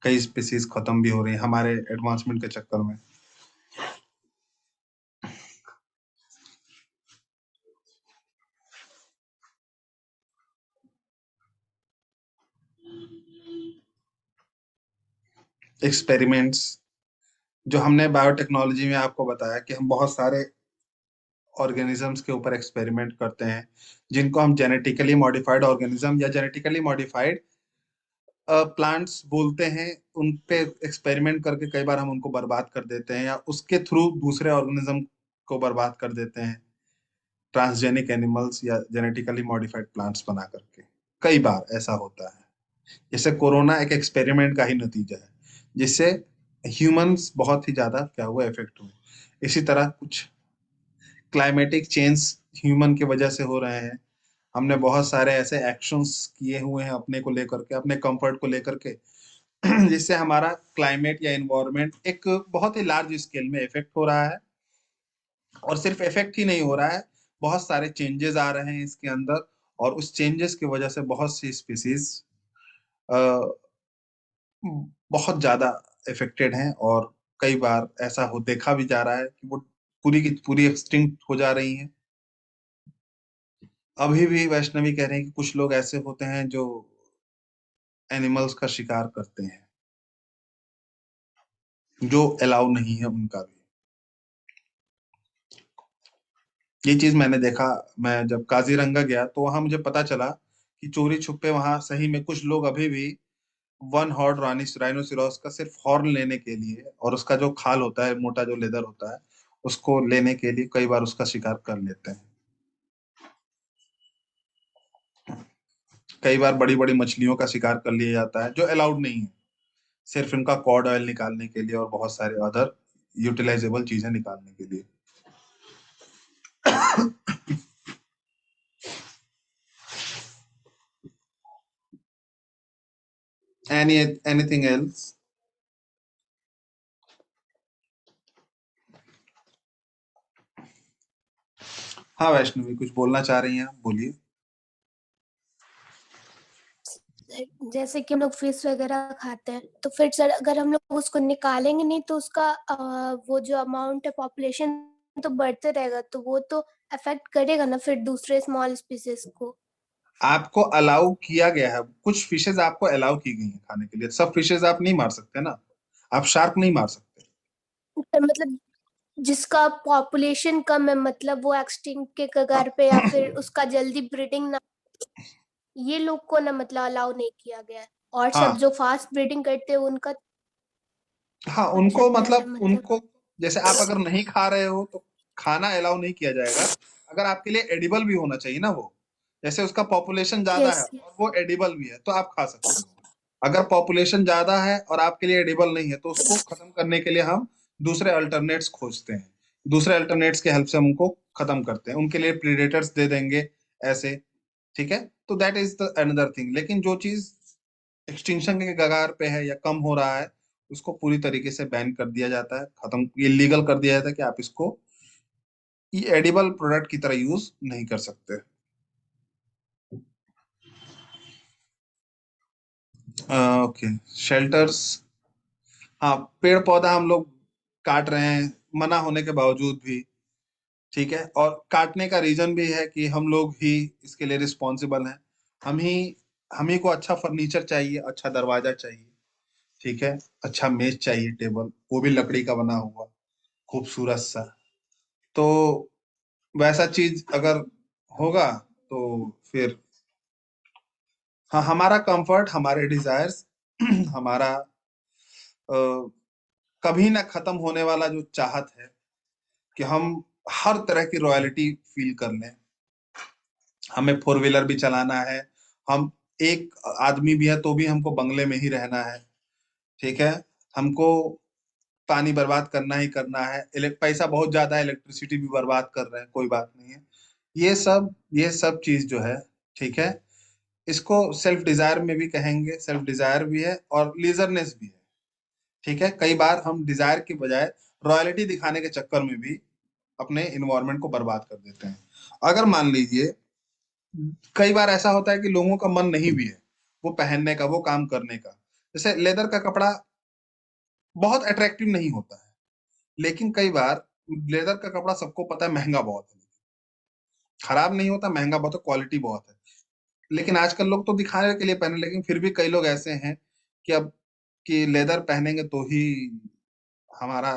कई स्पीसीज खत्म भी हो रही है हमारे एडवांसमेंट के चक्कर में। एक्सपेरिमेंट्स, जो हमने बायोटेक्नोलॉजी में आपको बताया कि हम बहुत सारे ऑर्गेनिजम्स के ऊपर एक्सपेरिमेंट करते हैं, जिनको हम जेनेटिकली मॉडिफाइड ऑर्गेनिज्म या जेनेटिकली मॉडिफाइड प्लांट्स बोलते हैं। उन पे एक्सपेरिमेंट करके कई बार हम उनको बर्बाद कर देते हैं या उसके थ्रू दूसरे ऑर्गेनिज्म को बर्बाद कर देते हैं, ट्रांसजेनिक एनिमल्स या जेनेटिकली मॉडिफाइड प्लांट्स बना करके। कई बार ऐसा होता है। जैसे कोरोना एक एक्सपेरिमेंट का ही नतीजा है, जिससे ह्यूमंस बहुत ही ज्यादा क्या हुआ, इफेक्ट हुए। इसी तरह कुछ क्लाइमेटिक चेंज ह्यूमन की वजह से हो रहे हैं। हमने बहुत सारे ऐसे एक्शंस किए हुए हैं अपने को लेकर के, अपने कंफर्ट को लेकर के, जिससे हमारा क्लाइमेट या एनवायरनमेंट एक बहुत ही लार्ज स्केल में इफेक्ट हो रहा है। और सिर्फ इफेक्ट ही नहीं हो रहा है, बहुत सारे चेंजेस आ रहे हैं इसके अंदर। और उस चेंजेस की वजह से बहुत सी स्पीसीज बहुत ज्यादा इफेक्टेड हैं। और कई बार ऐसा हो देखा भी जा रहा है कि वो पूरी की पूरी एक्सटिंक्ट हो जा रही हैं। अभी भी वैष्णवी कह रहे हैं कि कुछ लोग ऐसे होते हैं जो एनिमल्स का शिकार करते हैं, जो अलाउ नहीं है उनका भी। ये चीज मैंने देखा। मैं जब काजीरंगा गया तो वहां मुझे पता चला कि चोरी छुपे वहां सही में कुछ लोग अभी भी वन हॉर्न राइनोसिरोस का सिर्फ हॉर्न लेने के लिए, और उसका जो खाल होता है, मोटा जो लेदर होता है, उसको लेने के लिए कई बार उसका शिकार कर लेते हैं। कई बार बड़ी बड़ी मछलियों का शिकार कर लिया जाता है जो अलाउड नहीं है, सिर्फ इनका कॉड ऑयल निकालने के लिए और बहुत सारे अदर यूटिलाइजेबल चीजें निकालने के लिए। Anything else? हाँ वैष्णवी, कुछ बोलना चाह रही हैं आप, बोलिए। जैसे कि हम लोग फिश वगैरह खाते हैं, तो फिर सर अगर हम लोग उसको निकालेंगे नहीं तो उसका वो जो अमाउंट है पॉपुलेशन तो बढ़ते रहेगा, तो वो तो अफेक्ट करेगा ना फिर दूसरे स्मॉल स्पीसीज को। आपको अलाउ किया गया है, कुछ फिशेज आपको अलाउ की गई हैं खाने के लिए, सब फिशेज आप नहीं मार सकते ना, आप शार्क नहीं मार सकते। पर मतलब जिसका पॉपुलेशन कम है, मतलब वो एक्सटिंक्ट के कगार पे या फिर उसका जल्दी ब्रीडिंग ना, ये लोग को ना मतलब अलाउ नहीं किया गया है, और सब हाँ जो फास्ट ब्रीडिंग करते हैं उनका हाँ, कुछ उनको ऐसा मतलब मतलब। उनको, जैसे आप अगर नहीं खा रहे हो तो खाना अलाउ नहीं किया जाएगा, अगर आपके लिए एडिबल भी होना चाहिए ना वो, जैसे उसका पॉपुलेशन ज्यादा है यस। और वो एडिबल भी है तो आप खा सकते हो। अगर पॉपुलेशन ज्यादा है और आपके लिए एडिबल नहीं है तो उसको खत्म करने के लिए हम दूसरे अल्टरनेट्स खोजते हैं, दूसरे अल्टरनेट्स के हेल्प से हम उनको खत्म करते हैं, उनके लिए प्रीडेटर्स दे देंगे ऐसे। ठीक है, तो that is the another thing. लेकिन जो चीज एक्सटिंक्शन के कगार पे है या कम हो रहा है, उसको पूरी तरीके से बैन कर दिया जाता है, खत्म, इलीगल कर दिया जाता है कि आप इसको ये एडिबल प्रोडक्ट की तरह यूज नहीं कर सकते। ओके, शेल्टर्स, हाँ पेड़ पौधा हम लोग काट रहे हैं मना होने के बावजूद भी। ठीक है, और काटने का रीजन भी है कि हम लोग ही इसके लिए रिस्पॉन्सिबल हैं। हम ही हम ही को अच्छा फर्नीचर चाहिए, अच्छा दरवाजा चाहिए, ठीक है, अच्छा मेज चाहिए, टेबल, वो भी लकड़ी का बना हुआ खूबसूरत सा। तो वैसा चीज अगर होगा तो फिर हाँ, हमारा कंफर्ट, हमारे डिजायर्स, हमारा कभी ना खत्म होने वाला जो चाहत है कि हम हर तरह की रॉयल्टी फील कर लें। हमें फोर व्हीलर भी चलाना है, हम एक आदमी भी है तो भी हमको बंगले में ही रहना है। ठीक है, हमको पानी बर्बाद करना ही करना है, पैसा बहुत ज्यादा है, इलेक्ट्रिसिटी भी बर्बाद कर रहे हैं, कोई बात नहीं है। ये सब चीज जो है, ठीक है, इसको सेल्फ डिजायर में भी कहेंगे, सेल्फ डिजायर भी है और लीजरनेस भी है। ठीक है, कई बार हम डिजायर की बजाय रॉयल्टी दिखाने के चक्कर में भी अपने इन्वायरमेंट को बर्बाद कर देते हैं। अगर मान लीजिए कई बार ऐसा होता है कि लोगों का मन नहीं भी है वो पहनने का, वो काम करने का, जैसे लेदर का कपड़ा बहुत अट्रैक्टिव नहीं होता है, लेकिन कई बार लेदर का कपड़ा सबको पता है महंगा बहुत है, खराब नहीं होता, महंगा बहुत है, क्वालिटी बहुत है। लेकिन आजकल लोग तो दिखाने के लिए पहने, लेकिन फिर भी कई लोग ऐसे हैं कि अब कि लेदर पहनेंगे तो ही हमारा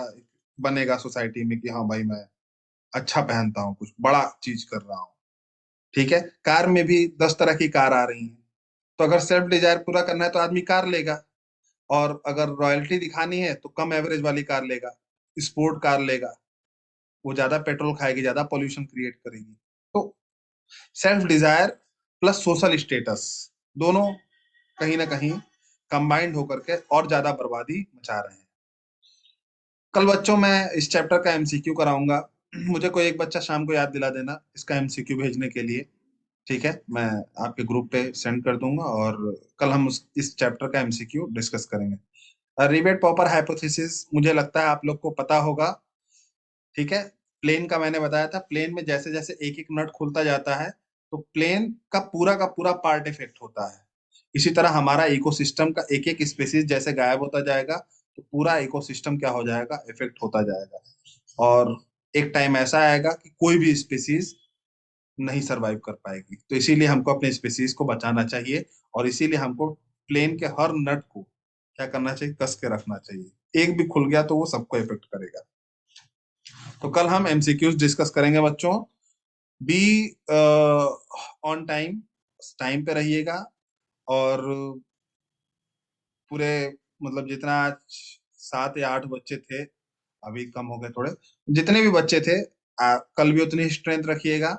बनेगा सोसाइटी में कि हाँ भाई मैं अच्छा पहनता हूँ, कुछ बड़ा चीज कर रहा हूँ। ठीक है, कार में भी 10 तरह की कार आ रही हैं, तो अगर सेल्फ डिजायर पूरा करना है तो आदमी कार लेगा, और अगर रॉयल्टी दिखानी है तो कम एवरेज वाली कार लेगा, स्पोर्ट कार लेगा, वो ज्यादा पेट्रोल खाएगी, ज्यादा पॉल्यूशन क्रिएट करेगी। तो self desire plus social status दोनों कहीं ना कहीं कंबाइंड होकर के और ज्यादा बर्बादी मचा रहे हैं। कल बच्चों मैं इस चैप्टर का एमसीक्यू कराऊंगा, मुझे कोई एक बच्चा शाम को याद दिला देना इसका एमसीक्यू भेजने के लिए। ठीक है, मैं आपके ग्रुप पे सेंड कर दूंगा और कल हम इस चैप्टर का एमसीक्यू डिस्कस करेंगे। रिवेट पॉपर हाइपोथेसिस मुझे लगता है आप लोग को पता होगा। ठीक है, प्लेन का मैंने बताया था, प्लेन में जैसे जैसे एक एक नट खुलता जाता है तो प्लेन का पूरा पार्ट इफेक्ट होता है। इसी तरह हमारा इकोसिस्टम का एक एक स्पेसीज जैसे गायब होता जाएगा तो पूरा इकोसिस्टम क्या हो जाएगा, इफेक्ट होता जाएगा। और एक टाइम ऐसा आएगा कि कोई भी स्पेसीज नहीं सरवाइव कर पाएगी, तो इसीलिए हमको अपने स्पेसीज को बचाना चाहिए, और इसीलिए हमको प्लेन के हर नट को क्या करना चाहिए, कस के रखना चाहिए, एक भी खुल गया तो वो सबको इफेक्ट करेगा। तो कल हम एमसीक्यूज डिस्कस करेंगे बच्चों। बी ऑन टाइम, टाइम पे रहिएगा, और पूरे मतलब जितना 7 या 8 बच्चे थे, अभी कम हो गए थोड़े, जितने भी बच्चे थे कल भी उतनी स्ट्रेंथ रखिएगा,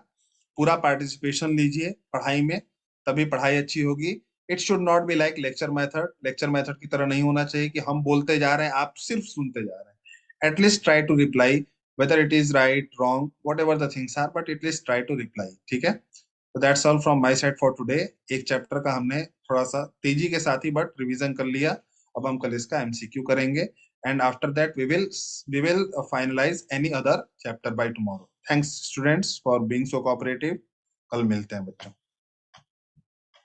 पूरा पार्टिसिपेशन लीजिए पढ़ाई में, तभी पढ़ाई अच्छी होगी। It should not be like lecture method की तरह नहीं होना चाहिए कि हम बोलते जा रहे हैं आप सिर्फ सुनते जा रहे हैं। At least try to reply, whether it is right wrong whatever the things are, but at least try to reply, ठीक है। तो that's all from my side for today. एक चैप्टर का हमने थोड़ा सा तेजी के साथ ही बट रिवीजन कर लिया। अब हम कल इसका एमसीक्यू करेंगे, and after that we will finalise any other chapter by tomorrow. Thanks students for being so cooperative. कल मिलते हैं बच्चों।